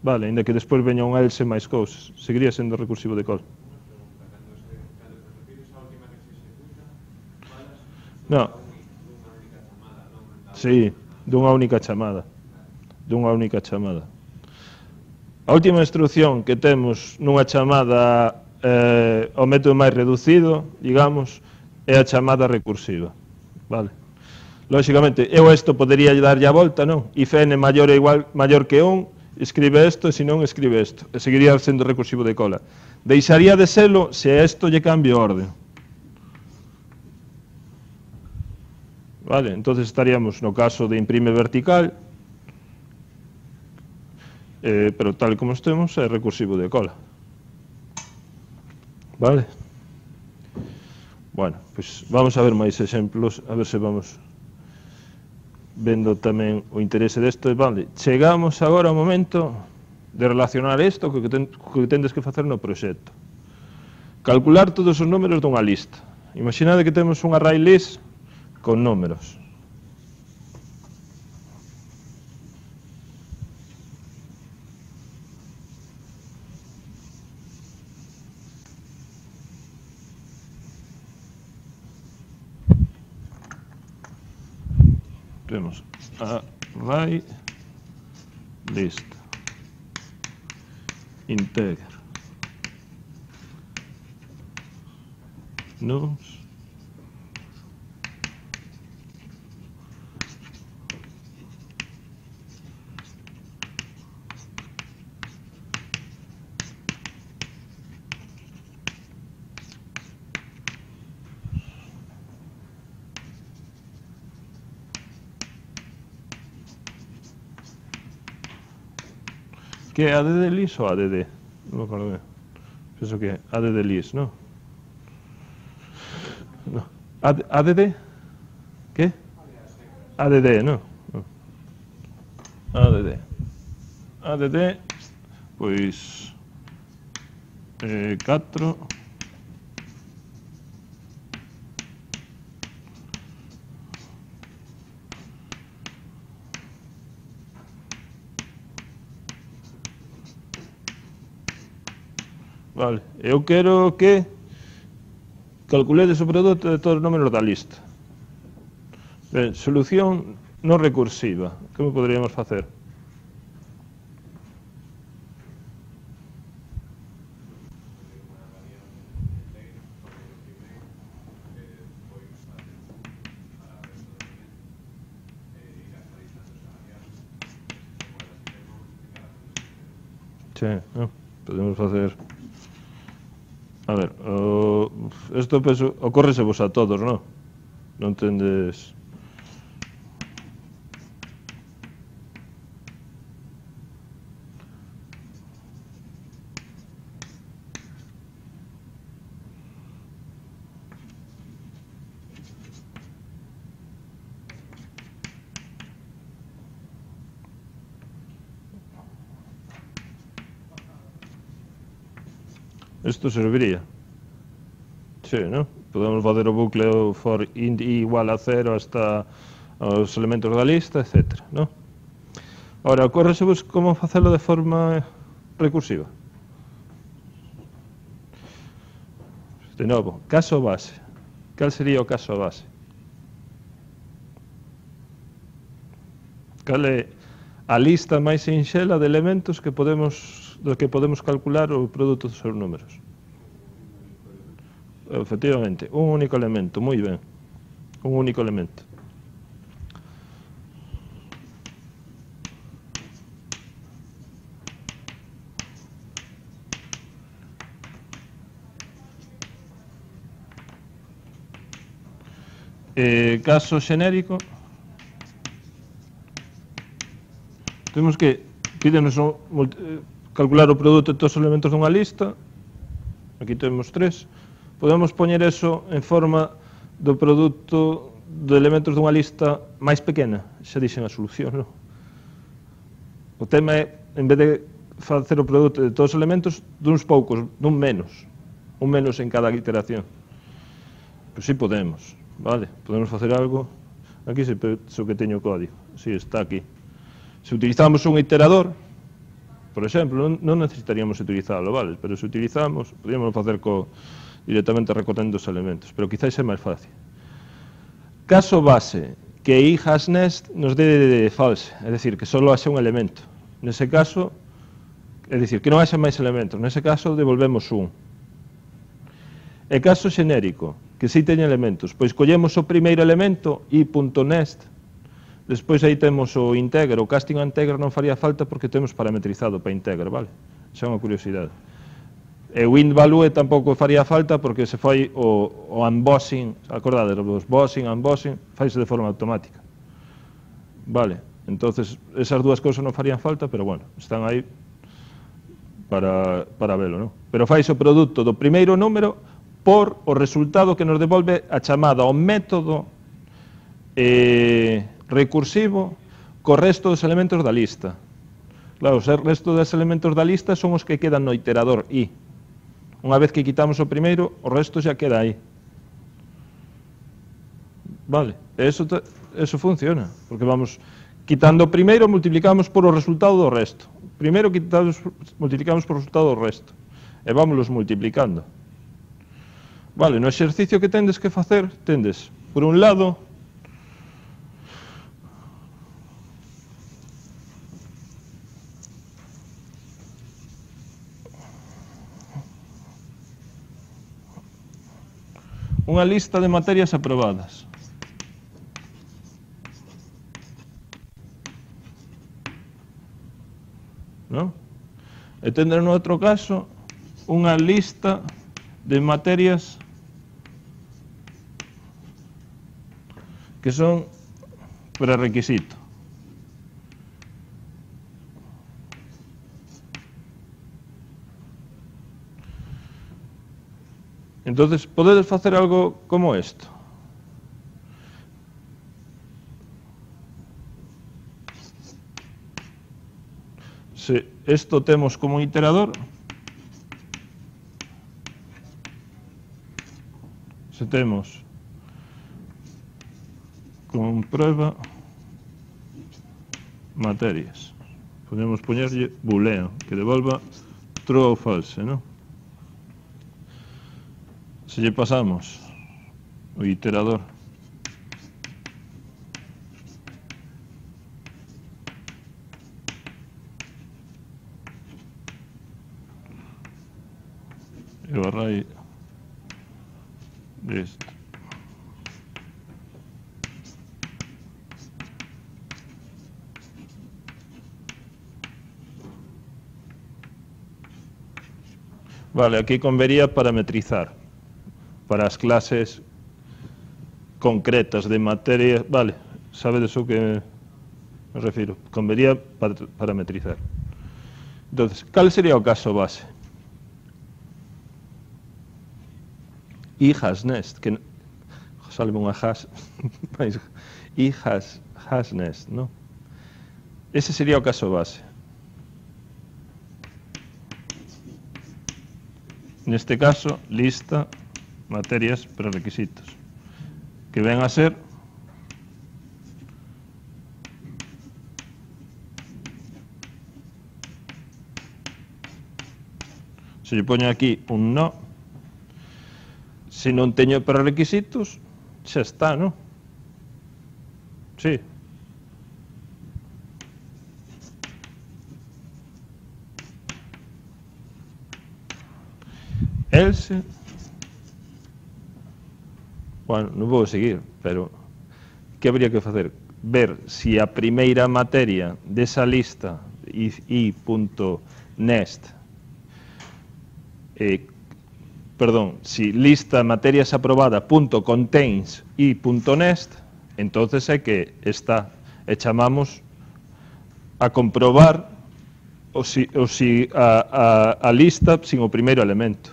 Vale, ainda que despois veña un else máis cousas. Seguiría sendo recursivo de cola. No. Sí, dunha única chamada. Dunha única chamada. A última instrucción que temos nunha chamada ao método máis reducido, digamos, é a chamada recursiva. Vale. Lóxicamente, eu isto podería darlle a volta, non? If n maior que 1, escribe isto, e se non, escribe isto. E seguiría sendo recursivo de cola. Deixaría de selo se a isto lle cambio orden. Vale, entonces estaríamos no caso de imprime vertical, pero tal como estemos é recursivo de cola. Vale? Bueno, pois vamos a ver máis exemplos, a ver se vamos vendo tamén o interese desto. Vale, chegamos agora ao momento de relacionar isto co que tendes que facer no proxecto. Calcular todos os números dunha lista. Imaginade que temos un array list con números. Temos array list integer nums que é add list ou add? Non me acordo ben. Penso que é add list, non? No. Add? Que? Add, non? Add, pois 4 Vale, eu quero que calculedes o produto de todos os números da lista. Ben, solución non recursiva. Como poderíamos facer? Sí, non? Podemos facer... A ver, isto penso, ocórrese vos a todos, non? Non tendes... Isto serviría. Sí, non? Podemos fazer o bucle for int i igual a 0 hasta os elementos da lista, etc. Non? Ora, ocórresevos como facelo de forma recursiva. De novo, caso base. Cal sería o caso base? Cal é a lista máis sinxela de elementos que podemos calcular o produto dos seus números? Efectivamente, un único elemento, moi ben. Un único elemento. Caso xenérico. Temos que pídenos calcular o produto de todos os elementos dunha lista. Aquí temos 3. Podemos poñer eso en forma do produto de elementos dunha lista máis pequena. Xa dixen a solución, non? O tema é, en vez de facer o produto de todos os elementos, duns poucos, dun menos. Un menos en cada iteración. Pois si podemos, vale? Podemos facer algo. Aquí se que teño o código. Si, está aquí. Se utilizamos un iterador, por exemplo, non necesitaríamos utilizalo, vale? Pero se utilizamos, podríamos facer directamente recortando os elementos, pero quizás é máis fácil. Caso base, que i hasNest nos dé false, é dicir, que só haxa un elemento. Nese caso, é dicir, que non haxa máis elementos, nese caso devolvemos un. E caso xenérico, que si teña elementos, pois collemos o primeiro elemento, i.nest, despois aí temos o integer, o casting a integer non faría falta porque temos parametrizado para integer, vale? Xa é unha curiosidade. E o int-value tampouco faría falta porque se fai o unboxing, acordade, os boxing, unboxing, faise de forma automática. Vale, entonces esas dúas cousas non farían falta, pero bueno, están aí para velo, non? Pero faise o produto do primeiro número por o resultado que nos devolve a chamada ao método recursivo co resto dos elementos da lista. Claro, os restos dos elementos da lista son os que quedan no iterador i. Unha vez que quitamos o primeiro, o resto xa queda aí. Vale, eso funciona, porque vamos quitando o primeiro, multiplicamos por o resultado do resto. Primeiro multiplicamos por o resultado do resto. E vámonos multiplicando. Vale, no exercicio que tendes que facer, tendes, por un lado, unha lista de materias aprobadas. ¿No? E tender no outro caso unha lista de materias que son prerequisito. Entonces, podedes facer algo como isto. Se isto temos como iterador, se temos comprueba materias, podemos poñerlle boolean, que devolva true ou false, non? Se lle pasamos o iterador e o array deste vale, aquí convería parametrizar para as clases concretas de materia, vale, sabedes o que me refiro, convería parametrizar. Entonces, cal sería o caso base? I hasNest, que salve unha hash, I hasNest, ¿no? Ese sería o caso base. Neste caso, lista materias prerequisitos, que ven a ser se lle poño aquí un no, se non teño prerequisitos, xa está, non? Sí. Else. Bueno, non vou seguir, pero que habría que facer? Ver si a primeira materia desa lista i.nest si lista materias aprobada .contains i.nest, entonces é que está, e chamamos a comprobar a lista sin o primeiro elemento.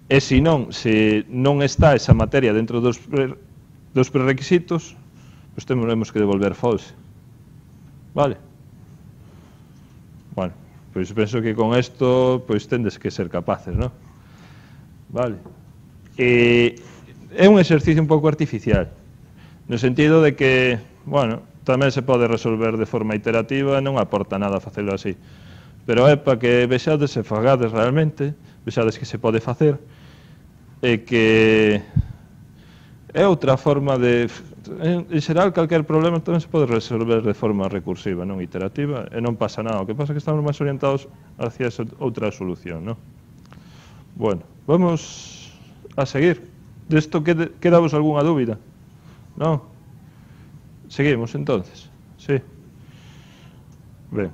E se non está esa materia dentro dos prerequisitos, pois temos que devolver false. Vale? Bueno, pois penso que con isto tendes que ser capaces, non? Vale. É un exercicio un pouco artificial, no sentido de que, bueno, tamén se pode resolver de forma iterativa e non aporta nada facelo así. Pero é para que vexades e fagades realmente, vexades que se pode facer, e que é outra forma de... En xeral, calquer problema tamén se pode resolver de forma recursiva, non iterativa, e non pasa nada. O que pasa é que estamos máis orientados hacia esa outra solución, non? Bueno, vamos a seguir. Desto quedavos algunha dúbida? Non? Seguimos, entonces. Sí. Ben.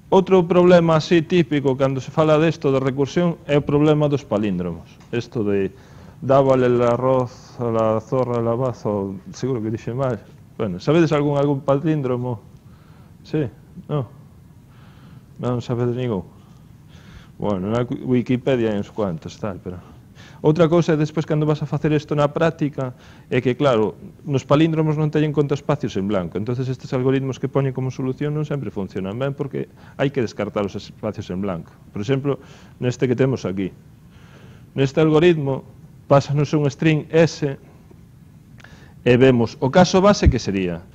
Outro problema así típico cando se fala desto de recursión é o problema dos palíndromos. Isto de dábale el arroz a la zorra al abazo, seguro que dixe mal. Bueno, sabedes algún palíndromo? Sí, non? Non sabedes ningún? Bueno, na Wikipedia hai uns cuantos, tal, pero... Outra cousa é despois cando vas a facer isto na práctica é que, claro, nos palíndromos non teñen conta espacios en blanco, entonces estes algoritmos que poñen como solución non sempre funcionan ben porque hai que descartar os espacios en blanco. Por exemplo, neste que temos aquí. Neste algoritmo, pásanos un string S e vemos o caso base que sería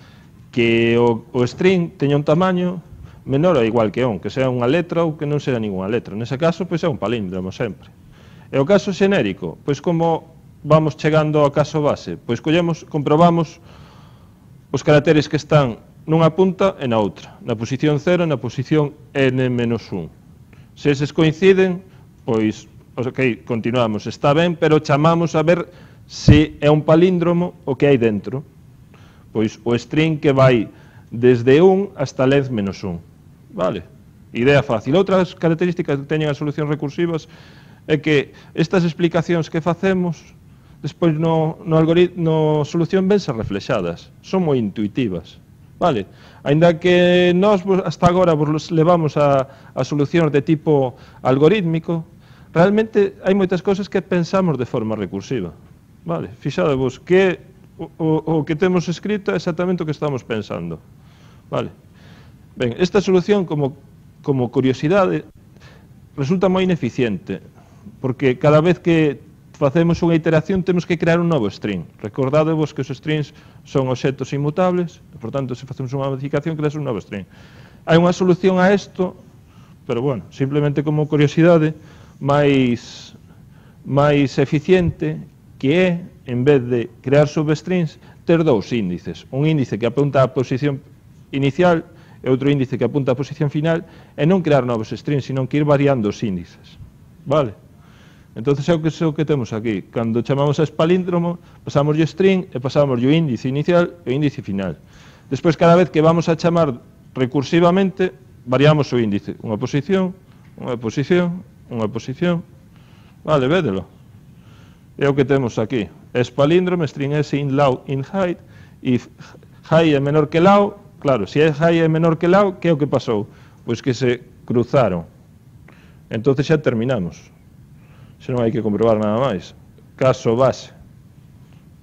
que o string teña un tamaño menor ou igual que 1, que sea unha letra ou que non sea ninguna letra. Nese caso, pois é un palíndromo sempre. E o caso xenérico, pois como vamos chegando ao caso base? Pois comprobamos os caracteres que están nunha punta e na outra, na posición 0 e na posición n-1. Se eses coinciden, pois, ok, continuamos, está ben, pero chamamos a ver se é un palíndromo o que hai dentro. Pois o string que vai desde 1 hasta length menos 1. Vale? Idea fácil. Outras características que teñen as solucións recursivas é que estas explicacións que facemos despois no solución ven ser reflexadas, son moi intuitivas, vale? Ainda que nós hasta agora vos levamos a solucións de tipo algorítmico, realmente hai moitas cousas que pensamos de forma recursiva, vale? Fixadevos que o que temos escrito é exactamente o que estamos pensando, vale? Ben, esta solución como curiosidade resulta moi ineficiente, porque cada vez que facemos unha iteración temos que crear un novo string. Recordadevos que os strings son obxectos inmutables, por tanto, se facemos unha modificación, creas un novo string. Hai unha solución a isto, pero, bueno, simplemente como curiosidade, máis eficiente, que é, en vez de crear substrings, ter dous índices. Un índice que apunta á posición inicial e outro índice que apunta á posición final, e non crear novos strings, sino que ir variando os índices. Vale? Entón, é o que temos aquí. Cando chamamos a palíndromo, pasamos o string e pasamos o índice inicial e o índice final. Despois, cada vez que vamos a chamar recursivamente, variamos o índice. Unha posición, unha posición, unha posición. Vale, védelo. É o que temos aquí. Es palíndromo, string S in low, in height, e high é menor que low. Claro, se é high é menor que low, que é o que pasou? Pois que se cruzaron. Entón xa terminamos. Xa non hai que comprobar nada máis. Caso base.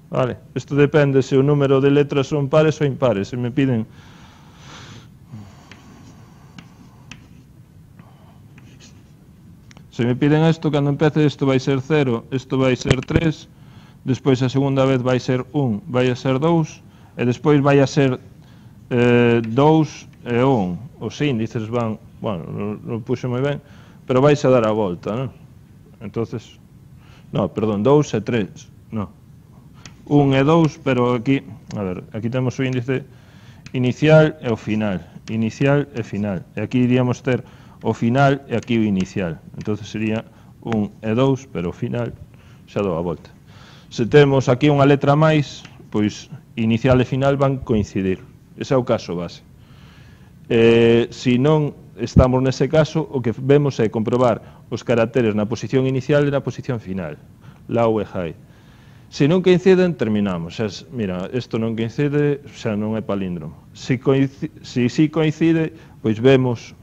Vale? Isto depende se o número de letras son pares ou impares. Se me piden... Se me piden isto, cando empece isto vai ser 0, isto vai ser 3, despois a segunda vez vai ser 1, vai a ser 2, e despois vai a ser 2 e 1. Os índices van... Bueno, non puxo moi ben, pero vais a dar a volta, non? Entonces, no, perdón, 2 e 3, no. 1 e 2, pero aquí, a ver, aquí temos o índice inicial e o final. Inicial e final. E aquí iríamos ter o final e aquí o inicial. Entonces sería 1 e 2, pero o final xa dou a volta. Se temos aquí unha letra máis, pois inicial e final van coincidir. Ese é o caso base. Se non estamos nese caso, o que vemos é comprobar os caracteres na posición inicial e na posición final, low e high. Se non coinciden, terminamos. Mira, isto non coincide, xa non é palíndromo. Se si coincide, pois vemos,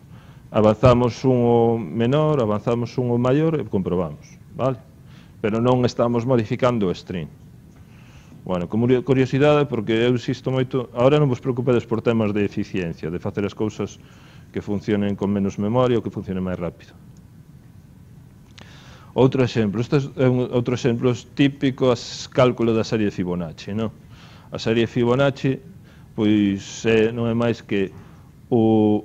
avanzamos un o menor, avanzamos un o maior e comprobamos, vale? Pero non estamos modificando o string. Bueno, como curiosidade, porque eu insisto moito, agora non vos preocupedes por temas de eficiencia, de facer as cousas que funcionen con menos memoria ou que funcionen máis rápido. Outro exemplo, este é outro exemplo típico, cálculo da serie de Fibonacci, non? A serie de Fibonacci, pois non é máis que un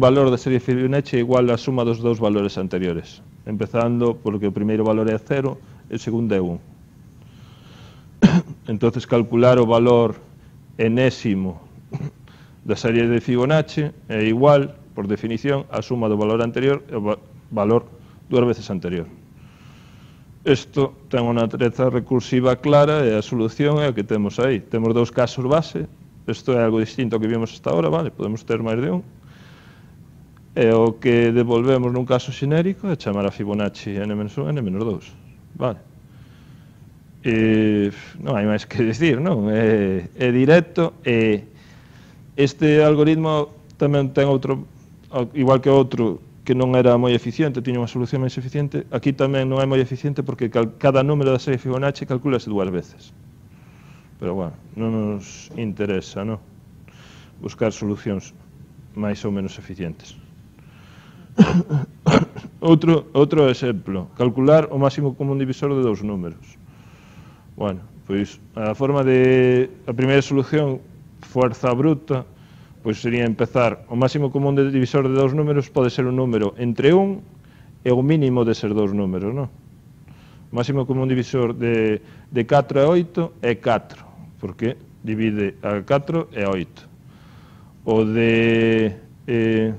valor da serie Fibonacci é igual á suma dos dous valores anteriores, empezando porque o primeiro valor é 0 e o segundo é 1. Entonces calcular o valor enésimo da serie de Fibonacci é igual, por definición, a suma do valor anterior e o valor dúas veces anterior. Isto ten unha natureza recursiva clara e a solución é a que temos aí. Temos dous casos base, isto é algo distinto ao que vimos hasta ahora, vale? Podemos ter máis de un. E o que devolvemos nun caso xenérico é chamar a Fibonacci n-1 e n-2, vale? Non hai máis que dicir, non? É directo e este algoritmo tamén ten outro, igual que outro que non era moi eficiente, tiña unha solución máis eficiente, aquí tamén non é moi eficiente porque cada número da serie Fibonacci calculase dúas veces. Pero, bueno, non nos interesa, non? Buscar solucións máis ou menos eficientes. Outro exemplo, calcular o máximo común divisor de dous números. Bueno, pois a forma de... A primeira solución, fuerza bruta, pois sería empezar o máximo común de divisor de dous números pode ser un número entre 1 e o mínimo de ser dous números, non? O máximo común divisor de 4 e 8 é 4, porque divide a 4 e a 8. O de 3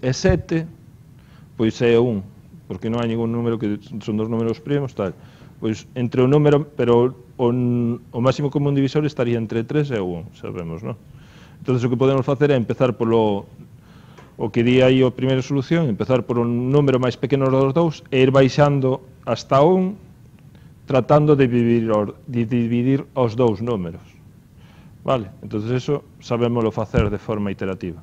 e 7, pois é 1, porque non hai ningún número que son dos números primos, tal. Pois entre o número, pero o máximo común divisor estaría entre 3 e 1, sabemos, non? Entón, o que podemos facer é empezar polo o que di aí a primeira solución, empezar por un número máis pequeno dos dous e ir baixando hasta 1, tratando de dividir os dous números. Vale? Entón, eso sabémoslo facer de forma iterativa.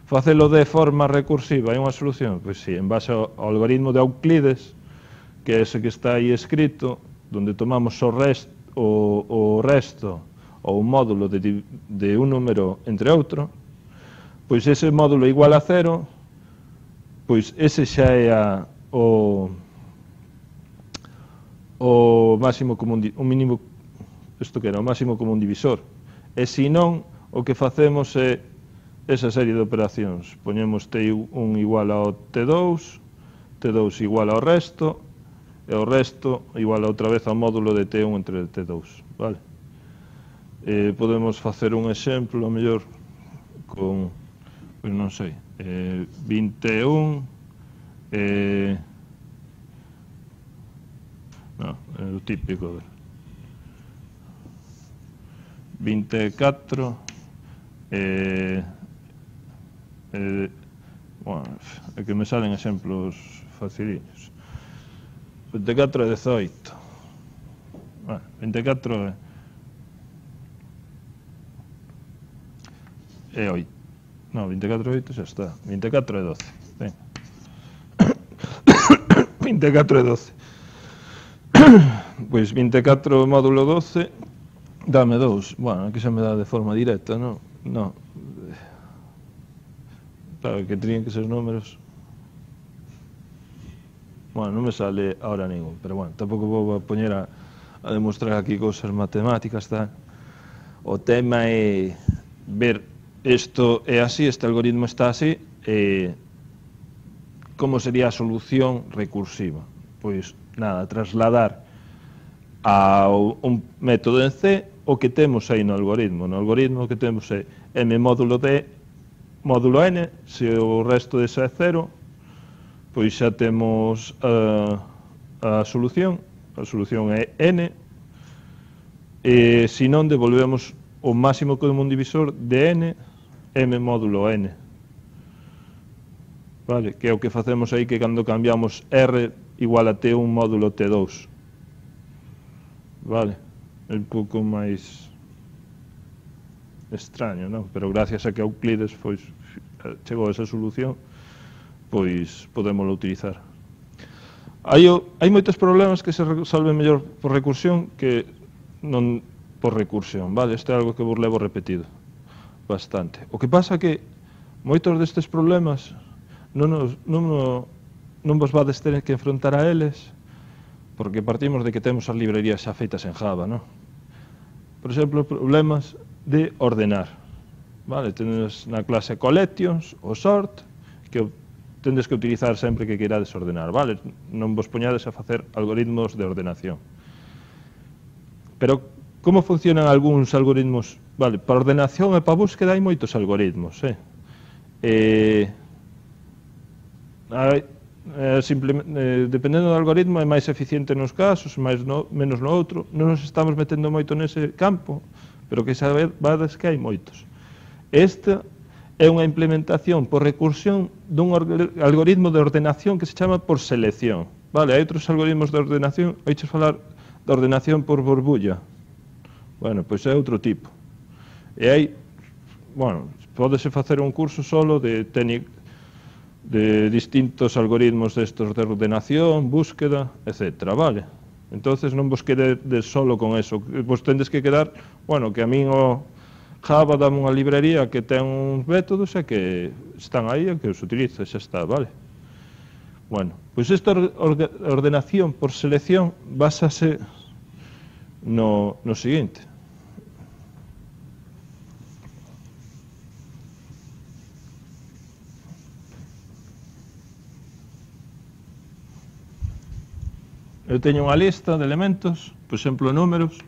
Facelo de forma recursiva é unha solución? Pois sí, en base ao algoritmo de Euclides, que é ese que está aí escrito, donde tomamos o resto ou un módulo de un número entre outro, pois ese módulo igual a 0, pois ese xa é o máximo común, o mínimo, isto que era, o máximo común divisor. E se non, o que facemos é esa serie de operacións. Poñemos T1 igual ao T2, T2 igual ao resto, e o resto igual a outra vez ao módulo de T1 entre T2, vale? Podemos facer un exemplo, a mellor, con, pois non sei, 21, non, é o típico, 24, bueno, é que me salen exemplos faciliños. 24 e 18. Bueno, 24 e 8. No, 24 e 8 xa está. 24 e 12. Ben. 24 e 12. Pois 24 módulo 12 dame 2. Bueno, aquí xa me dá de forma directa, non? Non. Claro, que terían que ser números. Bueno, non me sale ahora ningún, pero bueno, tampouco vou a poñer a demostrar aquí cousas matemáticas, tal. O tema é ver isto é así, este algoritmo está así, como sería a solución recursiva? Pois, nada, trasladar a un método en C o que temos aí no algoritmo. No algoritmo o que temos é m módulo d módulo n, se o resto desa é 0, pois xa temos a solución é n, e se non devolvemos o máximo común divisor de n, m módulo n. Vale, que é o que facemos aí que cando cambiamos r igual a t1 módulo t2. Vale, é un pouco máis extraño, non? Pero gracias a que Euclides chegou a esa solución, pois podémoslo utilizar. Hai moitos problemas que se resolven mellor por recursión que non por recursión, vale? Isto é algo que vos levo repetido bastante. O que pasa é que moitos destes problemas non vos vades ter que enfrontar a eles porque partimos de que temos as librerías xa feitas en Java, non? por exemplo, problemas de ordenar. Vale, tenes na clase collections ou sort, que tendes que utilizar sempre que queirades ordenar, vale? Non vos poñades a facer algoritmos de ordenación. Pero como funcionan algúns algoritmos? Vale, para ordenación e para búsqueda hai moitos algoritmos, dependendo do algoritmo é máis eficiente nos casos, menos no outro. Non nos estamos metendo moito nese campo, pero que sabades que hai moitos. Esta é unha implementación por recursión dun algoritmo de ordenación que se chama por selección. Vale, hai outros algoritmos de ordenación, oiches falar de ordenación por burbulla. Bueno, pois é outro tipo. E hai, bueno, pódese facer un curso solo de distintos algoritmos destos de ordenación, búsqueda, etc. Vale? Entonces non vos quededes solo con eso. Vos tendes que quedar, bueno, que a min o Java dame unha librería que ten uns métodos e que están aí e que os utilizo, xa está, vale? Bueno, pois esta ordenación por selección básase no seguinte. Eu teño unha lista de elementos, por exemplo, números,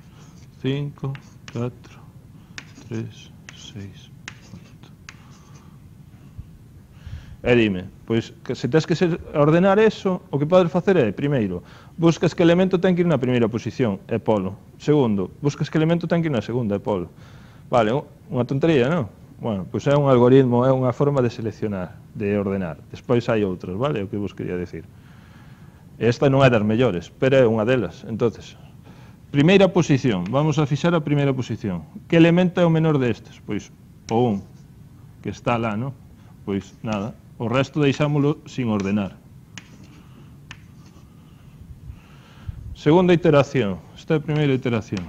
5, 4, 3, 6, 4. E dime, pois, que se tens que ordenar eso, o que podes facer é, primeiro, buscas que elemento ten que ir na primeira posición, e polo. Segundo, buscas que elemento ten que ir na segunda, e polo. Vale, unha tontería, non? Bueno, pois é un algoritmo, é unha forma de seleccionar, de ordenar. Despois hai outras, vale? O que vos quería decir. Esta non é das mellores, pero é unha delas. Entonces, primeira posición, vamos a fixar a primeira posición. Que elemento é o menor destes? Pois o 1, que está lá, non? Pois nada, o resto deixámoslo sin ordenar. Segunda iteración, esta é a primeira iteración.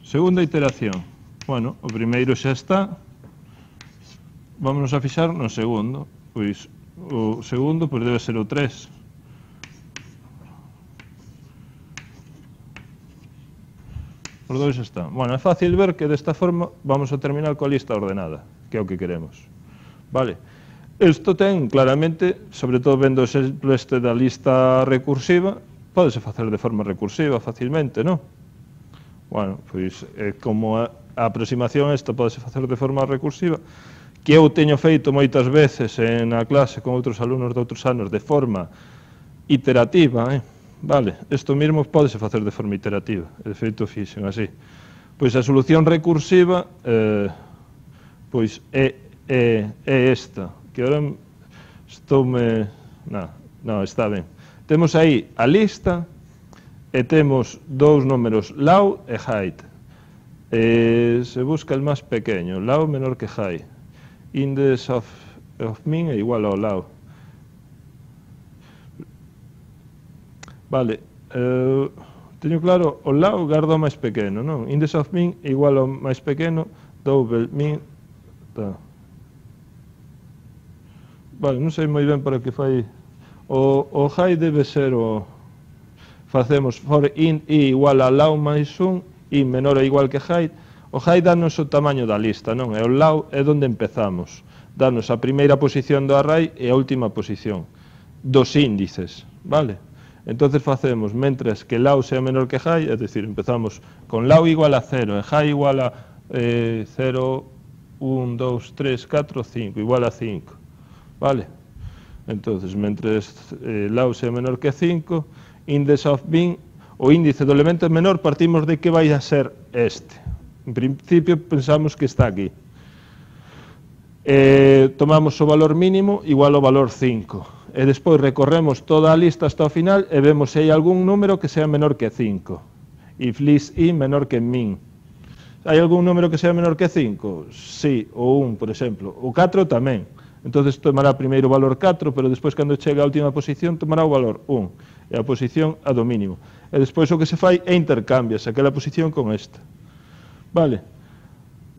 Segunda iteración, bueno, o primeiro xa está, vámonos a fixar no segundo, pois o segundo pois debe ser o 3. Os dois están. Bueno, é fácil ver que desta forma vamos a terminar coa lista ordenada, que é o que queremos. Vale. Isto ten claramente, sobre todo vendo o exemplo este da lista recursiva, pódese facer de forma recursiva facilmente, non? Bueno, pois como a aproximación esta pódese facer de forma recursiva, que eu teño feito moitas veces na clase con outros alumnos de outros anos de forma iterativa, vale, isto mesmo pódese facer de forma iterativa, de feito fixen así. Pois a solución recursiva pois é esta, que agora estoume... Non, está ben. Temos aí a lista e temos dous números, low e height. Se busca el máis pequeño, low menor que high. Index of min é igual ao low. Vale, teño claro, o low gardo o máis pequeno, non? Index of min igual ao máis pequeno, double min... Vale, non sei moi ben para que fai... O high debe ser o... Facemos for in i igual a low máis 1, i menor ou igual que high. O high danos o tamaño da lista, non? E o low é onde empezamos. Danos a primeira posición do array e a última posición dos índices, vale? Entonces facemos, mentres que low sea menor que high, é dicir, empezamos con low igual a 0 e high igual a 0, 1, 2, 3, 4, 5, igual a 5, vale? Entonces, mentres low sea menor que 5, index of bin, o índice do elemento menor, partimos de que vai a ser este. En principio pensamos que está aquí. Tomamos o valor mínimo igual ao valor 5. E despois recorremos toda a lista hasta o final e vemos se hai algún número que sea menor que 5. If list i menor que min. Hai algún número que sea menor que 5? Sí, o 1, por exemplo. O 4 tamén. Entonces tomará primeiro o valor 4, pero despois cando chega a última posición tomará o valor 1. E a posición a do mínimo. E despois o que se fai é intercambias aquela posición con esta. Vale?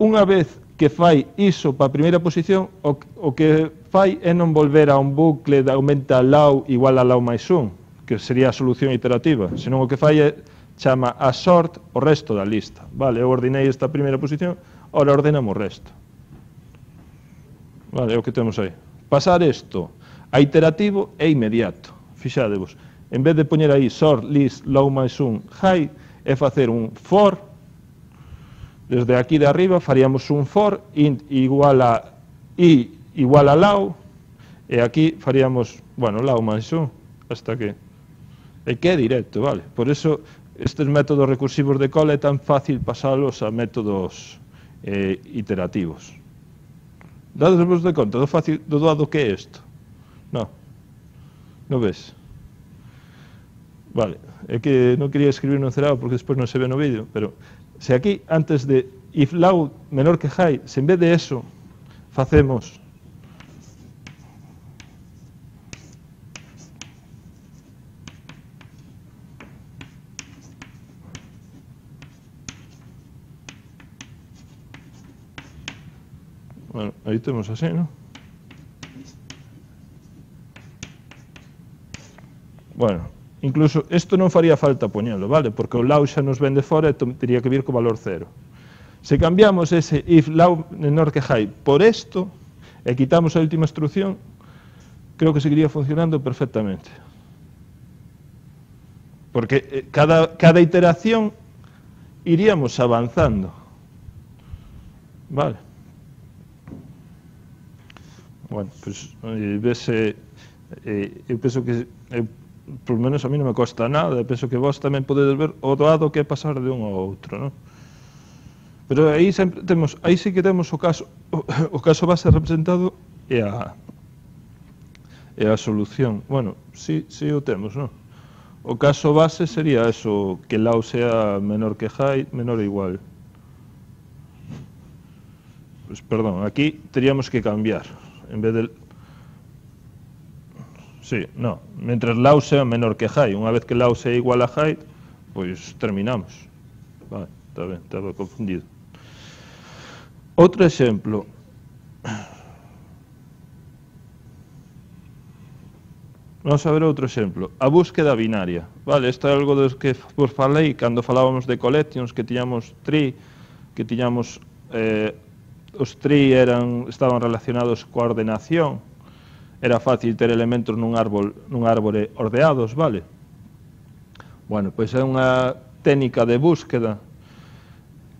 Unha vez que fai iso para a primeira posición, o que fai é non volver a un bucle de aumenta low igual a low máis 1, que sería a solución iterativa, senón o que fai é chama a sort o resto da lista. Vale, eu ordenei esta primeira posición, ora ordenamos o resto. Vale, é o que temos aí. Pasar isto a iterativo é inmediato. Fixadevos, en vez de poñer aí sort, list, low máis un, high, é facer un for, desde aquí de arriba faríamos un for int igual a i igual a low, e aquí faríamos, bueno, low máis un, hasta que... E que é directo, vale? Por eso, estes métodos recursivos de cola é tan fácil pasalos a métodos iterativos. Dadesvos de conta do doado que é isto? Non. Non ves? Vale, é que non quería escribir no encerado porque despois non se ve no vídeo, pero se aquí, antes de if loud menor que high, se en vez de eso facemos bueno, aí temos así, non? Bueno, incluso isto non faría falta poñelo, vale? Porque o loud xa nos ven de fora e teria que vir co valor 0. Se cambiamos ese if loud menor que high por isto e quitamos a última instrucción, creo que seguiría funcionando perfectamente. Porque cada iteración iríamos avanzando. Vale. Bueno, pues vese, eu penso que por lo menos a mí non me costa nada, penso que vos tamén podedes ver o doado que é pasar de un ao outro, non? Pero aí sempre temos, aí sí que temos o caso base representado e a solución. Bueno, sí o temos, non? O caso base sería eso, que low sea menor que high, menor ou igual. Pues perdón, aquí teríamos que cambiar. En vez de... Sí, no, mientras low sea menor que high. Unha vez que low sea igual a high, pois terminamos. Vale, está ben, estaba confundido. Outro exemplo. Vamos a ver outro exemplo. A búsqueda binaria. Vale, isto é algo dos que vos falei cando falábamos de collections, que tiñamos tree, que tiñamos... os tree estaban relacionados coa ordenación, era fácil ter elementos nun árbore ordeados, vale? Bueno, pois é unha técnica de búsqueda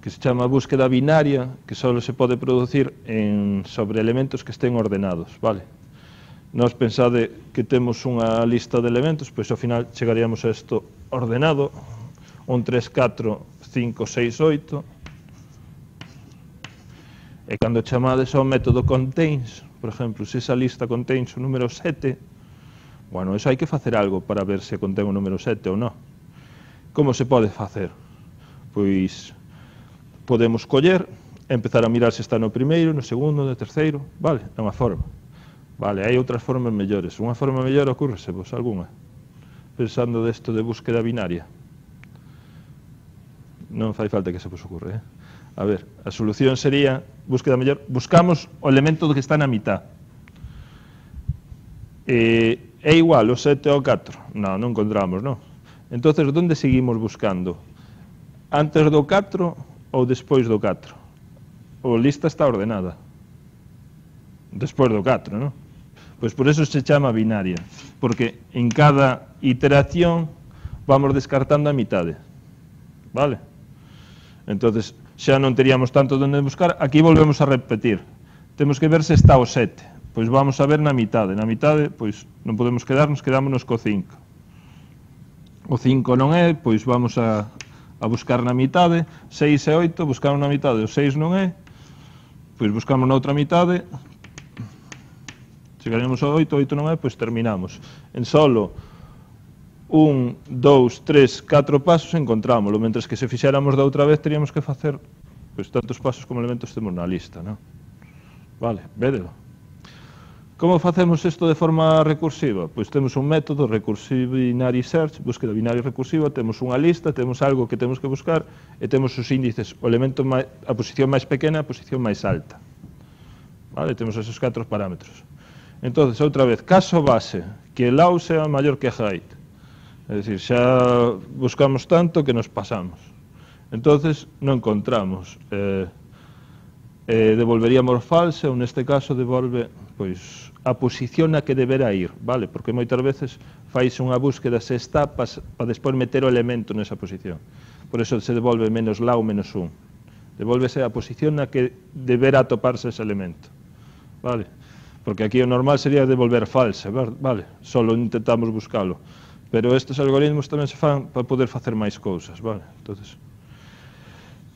que se chama búsqueda binaria, que só se pode producir sobre elementos que estén ordenados, vale? Nós pensade que temos unha lista de elementos, pois ao final chegaríamos a isto ordenado, 1, 3, 4, 5, 6, 8, e cando chamades ao método contains, por exemplo, se esa lista contains o número 7, bueno, eso hai que facer algo para ver se contén o número 7 ou non. Como se pode facer? Pois podemos coller, empezar a mirar se está no primeiro, no segundo, no terceiro, vale, é unha forma. Vale, hai outras formas mellores. Unha forma mellor ocurrese vos algunha? Pensando desto de búsqueda binaria. Non fai falta que se vos ocurre, A ver, a solución sería, búsqueda mellor, buscamos o elemento que está na mitad. É igual o 7 ao 4? Non encontramos, non? Entonces, onde seguimos buscando? Antes do 4 ou despois do 4? O lista está ordenada. Despois do 4, non? Pois por eso se chama binaria, porque en cada iteración vamos descartando a mitade. Vale? Entonces, xa non teríamos tanto onde buscar, aquí volvemos a repetir. Temos que ver se está o 7. Pois vamos a ver na mitade. Na mitade, pois non podemos quedarnos, quedámonos co 5. O 5 non é, pois vamos a buscar na mitade. 6 e 8, buscamos na mitade. O 6 non é, pois buscamos na outra mitade. Chegaremos ao 8, 8 non é, pois terminamos. En solo 1, 2, 3, 4 pasos encontrámoslo, mentres que se fixéramos da outra vez teríamos que facer pois tantos pasos como elementos temos na lista, non? Vale, védelo. Como facemos isto de forma recursiva? Pois temos un método recursive binary search, búsqueda binaria recursiva, temos unha lista, temos algo que temos que buscar e temos os índices, o elemento a posición máis pequena e a posición máis alta. Vale, temos esos 4 parámetros. Entonces, outra vez, caso base, que low sea maior que height. É dicir, xa buscamos tanto que nos pasamos. Entonces non encontramos. Devolveríamos falsa, ou neste caso devolve pois a posición na que deberá ir, vale? Porque moitas veces faise unha búsqueda se está para despois meter o elemento nesa posición. Por eso se devolve menos la ou menos un. Devolvese a posición na que deberá atoparse ese elemento, vale? Porque aquí o normal sería devolver falsa, vale? Solo intentamos buscalo. Pero estes algoritmos tamén se fan para poder facer máis cousas, vale? Entonces,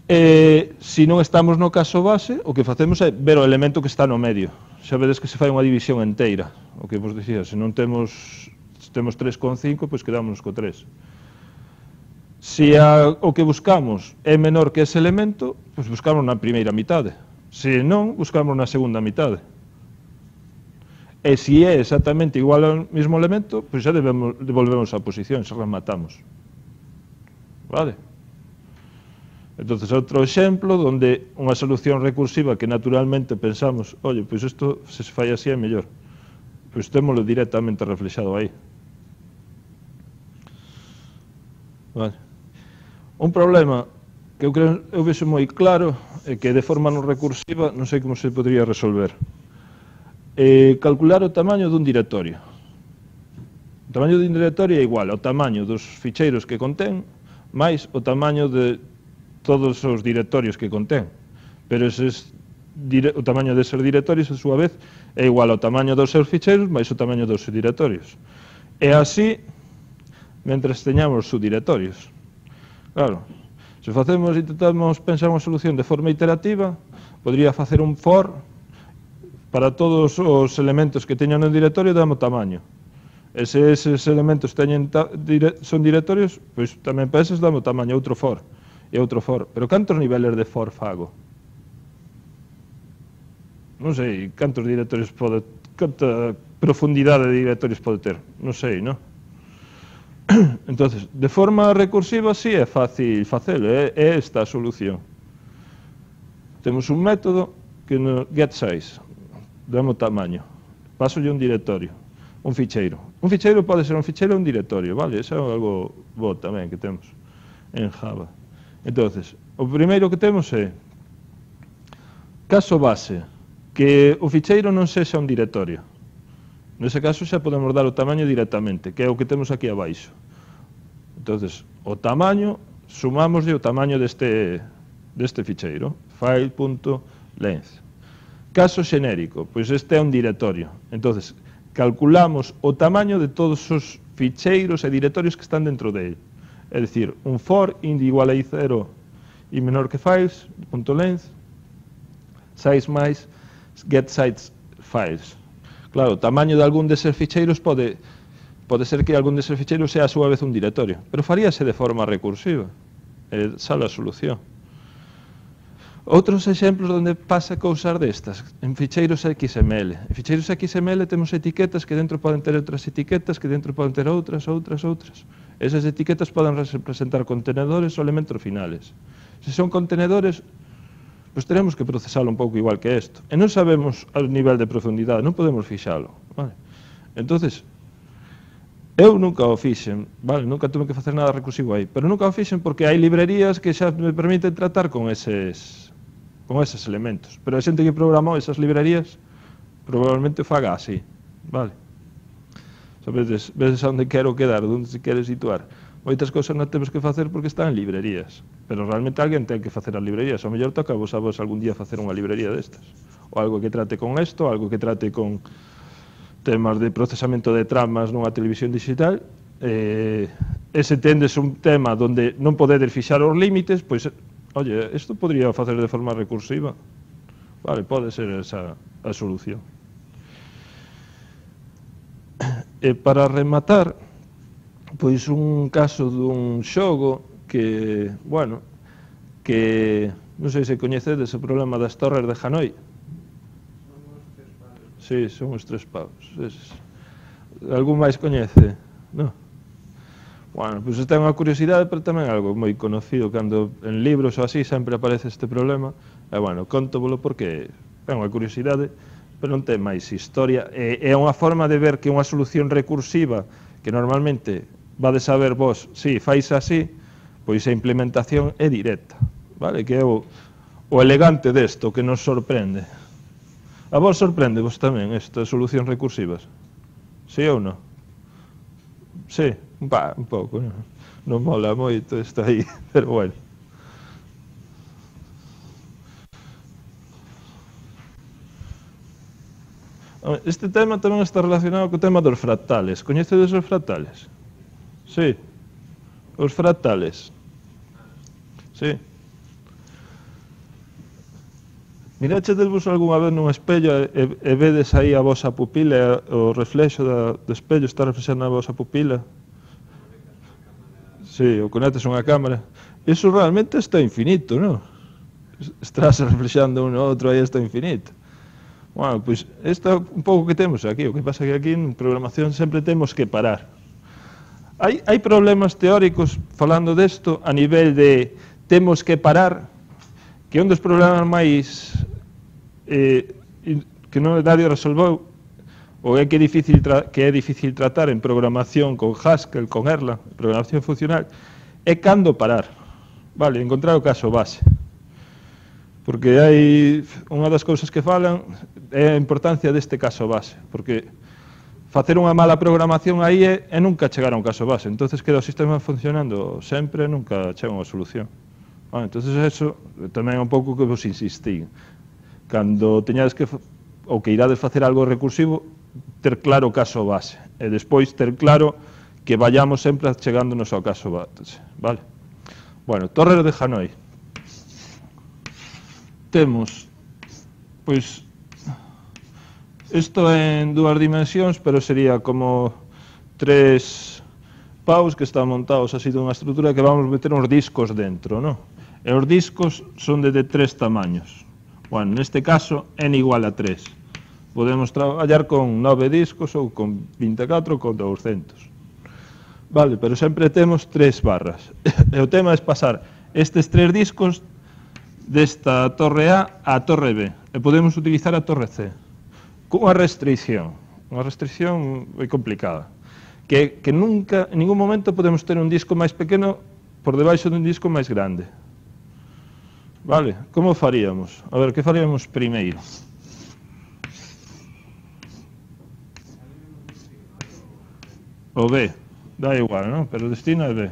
se non estamos no caso base, o que facemos é ver o elemento que está no medio. Xa vedes que se fai unha división enteira, o que vos dicía, se non temos 3,5, pois quedámonos co 3. Se o que buscamos é menor que ese elemento, pois buscamos na primeira mitade. Se non, buscamos na segunda mitade. E se é exactamente igual ao mesmo elemento, pois xa devolvemos a posición, xa rematamos. Vale? Entonces, outro exemplo onde unha solución recursiva que naturalmente pensamos, oye, pois isto se fai así é mellor, pois témolo directamente reflexado aí. Vale. Un problema que eu vexo moi claro é que de forma non recursiva non sei como se podría resolver. Calcular o tamaño dun directorio. O tamaño dun directorio é igual ao tamaño dos ficheiros que contén máis o tamaño de todos os directorios que contén. Pero o tamaño deses directorios, a súa vez, é igual ao tamaño dos seus ficheiros máis o tamaño dos directorios. E así, mentres teñamos subdirectorios. Claro, se intentamos pensar unha solución de forma iterativa, podría facer un for para todos os elementos que teñan no directorio damo tamaño. E se eses elementos son directorios, pois tamén para eses damo tamaño, outro for e outro for. Pero cantos niveles de for fago? Non sei, cantos directorios canta profundidade de directorios pode ter? Non sei, non? Entonces, de forma recursiva, sí, é fácil facelo, é esta a solución. Temos un método que no getSize, damos tamaño, pasolle un directorio, un ficheiro. Un ficheiro pode ser un ficheiro ou un directorio, vale? Eso é algo bo tamén que temos en Java. Entonces, o primeiro que temos é caso base, que o ficheiro non sexa un directorio. Nese caso xa podemos dar o tamaño directamente, que é o que temos aquí abaixo. Entonces, o tamaño, sumámoslle o tamaño deste ficheiro, file.length. Caso xenérico, pois este é un directorio. Entonces, calculamos o tamaño de todos os ficheiros e directorios que están dentro dele. É dicir, un for indi igual a i0 e menor que files.length, size máis getSize files. Claro, o tamaño de algún deses ficheiros pode ser que algún deses ficheiros sea a súa vez un directorio, pero faríase de forma recursiva. Esa é a solución. Outros exemplos onde pasa cousas destas, en ficheiros XML. En ficheiros XML temos etiquetas que dentro poden ter outras etiquetas, que dentro poden ter outras. Esas etiquetas poden representar contenedores ou elementos finales. Se son contenedores, pois teremos que procesalo un pouco igual que isto. E non sabemos o nivel de profundidade, non podemos fixalo. Vale? Entonces, eu nunca o fixen, vale? Nunca tuve que facer nada recursivo aí, pero nunca o fixen porque hai librerías que xa me permiten tratar con eses elementos. Pero a xente que programou esas librerías probablemente faga así, vale? Sabedes, vedes onde quero quedar, onde se quere situar. Moitas cousas non temos que facer porque están en librerías, pero realmente alguén ten que facer as librerías. Ao mellor toca vos algún día facer unha librería destas, ou algo que trate con isto, algo que trate con temas de procesamento de tramas nunha televisión digital. Ese tendes un tema onde non podedes fixar os límites, pois oye, isto podría facer de forma recursiva. Vale, pode ser esa a solución. E para rematar, pois un caso dun xogo que, bueno, que non sei se coñecedes o problema das torres de Hanoi. Sí, son os tres pavos. Algún máis coñece? Non? Bueno, pois esta é unha curiosidade, pero tamén algo moi conocido, cando en libros ou así sempre aparece este problema, e bueno, contovolo porque é unha curiosidade, pero non ten máis historia, é unha forma de ver que unha solución recursiva, que normalmente vades saber vos, si fais así, pois a implementación é directa, vale? Que é o elegante desto, que nos sorprende. A vos sorprende vos tamén estas solucións recursivas? Sí ou non? Sí, un pouco, non mola moito, está aí, pero bueno. Este tema tamén está relacionado co tema dos fractales. Coñecedes os fractales? Sí. Os fractales. Sí. Mirachedes algunha vez nun espello e vedes aí a vosa pupila, o reflexo do espello está reflexando a vosa pupila? Sí, ou conectas unha cámara. Iso realmente está infinito, non? Estás reflexando un outro aí está infinito. Bueno, pois isto é un pouco que temos aquí. O que pasa é que aquí en programación sempre temos que parar. Hai problemas teóricos falando desto a nivel de temos que parar, que un dos problemas máis que non nadie resolveu, ou é que é difícil tratar en programación con Haskell, con Erlang, programación funcional, é cando parar. Vale, encontrar o caso base. Porque hai unha das cousas que falan é a importancia deste caso base, porque facer unha mala programación aí é nunca chegar a un caso base, entonces queda o sistema funcionando sempre e nunca chega a unha solución. Entonces eso tamén é un pouco que vos insistí. Cando teñades que, ou que irades facer algo recursivo, ter claro o caso base, e despois ter claro que vayamos sempre chegándonos ao caso base, vale? Bueno, Torres de Hanoi. Temos, pois, isto en dúas dimensións, pero sería como 3 paus que están montados así dunha estrutura que vamos meter uns discos dentro, non? E os discos son de 3 tamaños. Bueno, neste caso, n igual a 3. Podemos traballar con 9 discos ou con 24 ou con 200. Vale, pero sempre temos 3 barras. E o tema é pasar estes 3 discos desta torre A á torre B, e podemos utilizar a torre C cunha restricción moi complicada, que nunca, en ningún momento podemos ter un disco máis pequeno por debaixo dun disco máis grande. Vale, como faríamos? A ver, que faríamos primeiro? O B, dá igual, non? Pero o destino é B.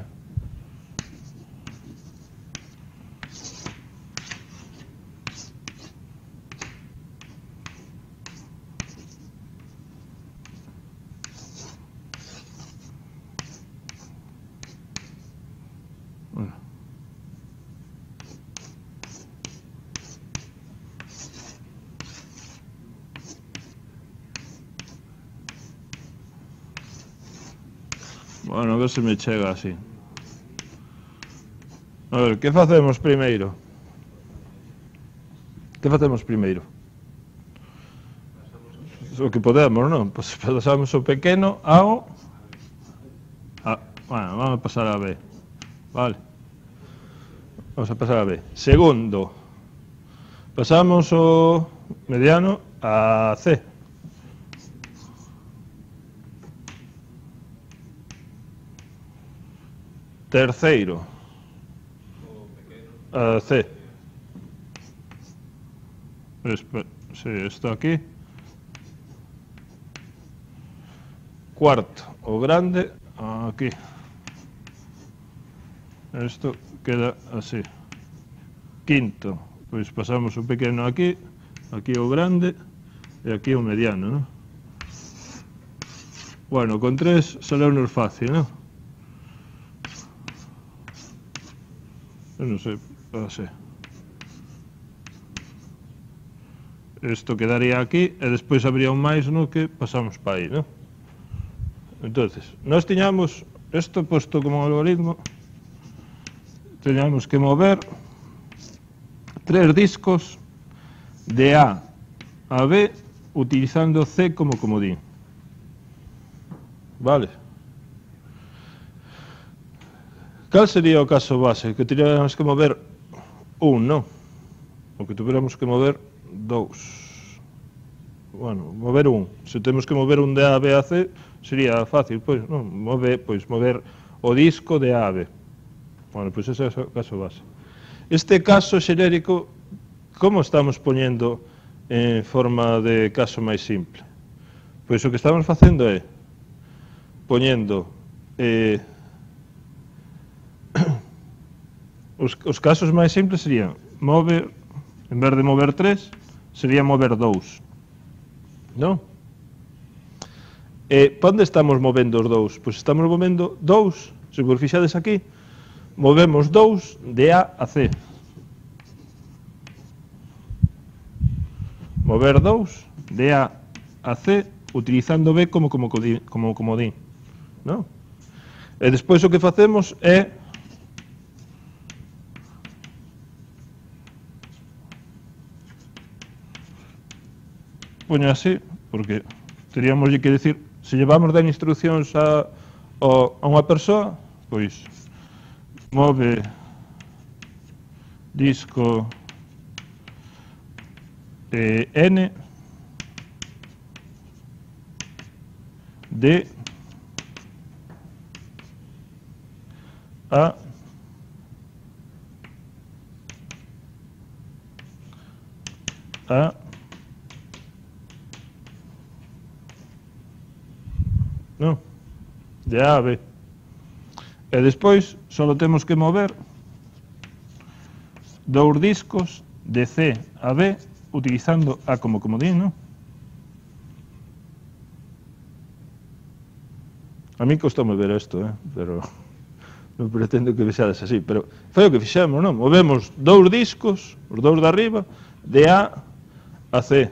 Bueno, a ver se me chega así. A ver, que facemos primeiro? Que facemos primeiro? O que podemos, non? Pois pasamos o pequeno ao... Bueno, vamos a pasar a B. Vale. Vamos a pasar a B. Segundo. Pasamos o mediano a C. Terceiro, a C. Sí, esto aquí. Cuarto, o grande, aquí. Esto queda así. Quinto, pois pasamos o pequeno aquí, aquí o grande e aquí o mediano, non? Bueno, con 3 saleunos fácil, non? Eu non sei, así. Isto quedaría aquí e despois habría un máis no que pasamos para aí, non? Entonces, nós tiñamos isto posto como algoritmo, teñamos que mover 3 discos de A a B utilizando C como comodín. Vale? Cal sería o caso base? Que teríamos que mover 1, non? O que tuviéramos que mover 2. Bueno, mover 1. Se temos que mover un de A a B a C, Sería fácil, pois, non? Mover o disco de A a B. Bueno, pois ese é o caso base. Este caso xenérico, como estamos poñendo en forma de caso máis simple? Pois o que estamos facendo é poñendo os casos máis simples serían mover, en vez de mover 3, sería mover 2, non? E para onde estamos movendo os 2? Pois estamos movendo 2, se vos fixades aquí, movemos 2 de A a C. Mover 2 de A a C utilizando B como comodín, non? E despois o que facemos é poño así, porque teríamos que decir, se llevamos dar instruccións a unha persoa, pois move disco N de A non, de A a B. E despois só temos que mover 2 discos de C a B utilizando A como comodín, non? A mí costoume ver isto, pero non pretendo que vexades así, pero foi o que fixemos, non? Movemos 2 discos, os 2 de arriba, de A a C,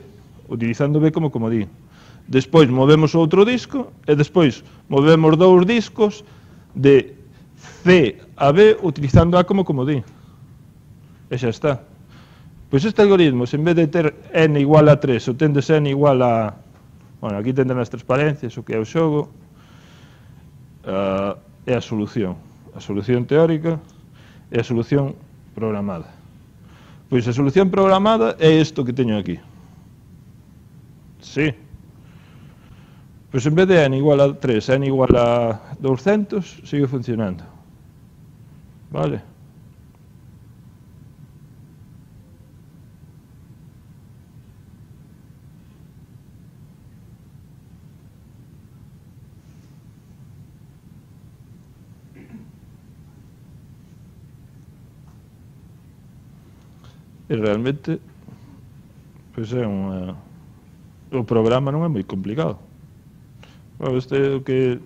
utilizando B como comodín. Despois movemos outro disco e despois movemos 2 discos de C a B utilizando A como comodín. E xa está. Pois este algoritmo, en vez de ter n igual a 3, o tendes n igual a... Bueno, aquí tenden as transparencias, o que é o xogo, é a solución. A solución teórica e a solución programada. Pois a solución programada é isto que teño aquí. Sí. Pois en vez de n igual a 3, n igual a 200, sigue funcionando. Vale? E realmente, pois é unha... O programa non é moi complicado. Bueno, o que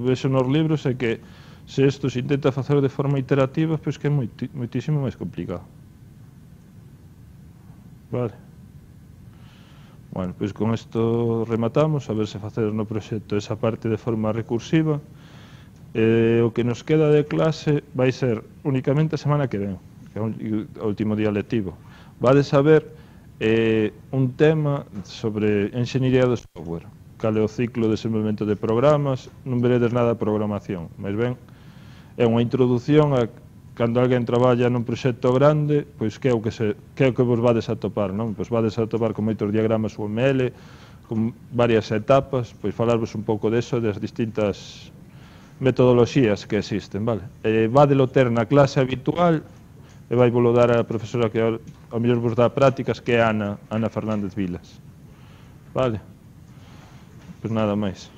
vexo nos libros é que se isto se intenta facer de forma iterativa, pois que é moitísimo máis complicado. Vale. Bueno, pois con isto rematamos, a ver se facer no proxecto esa parte de forma recursiva. O que nos queda de clase vai ser únicamente a semana que ven, que é o último día lectivo. Vades a ver un tema sobre enxeñería do software, cal é o ciclo de desenvolvemento de programas. Non veredes nada de programación, mas ben, é unha introducción a cando alguén traballa nun proxecto grande, pois que é o que vos vades a topar, non? Pois vades a topar con moitos diagramas UML, con varias etapas, pois falarvos un pouco deso, das distintas metodoloxías que existen, vale? Vadelo ter na clase habitual, e vai volo dar a profesora que ao mellor vos dá prácticas, que é Ana Fernández Vilas. Vale? Pois nada máis.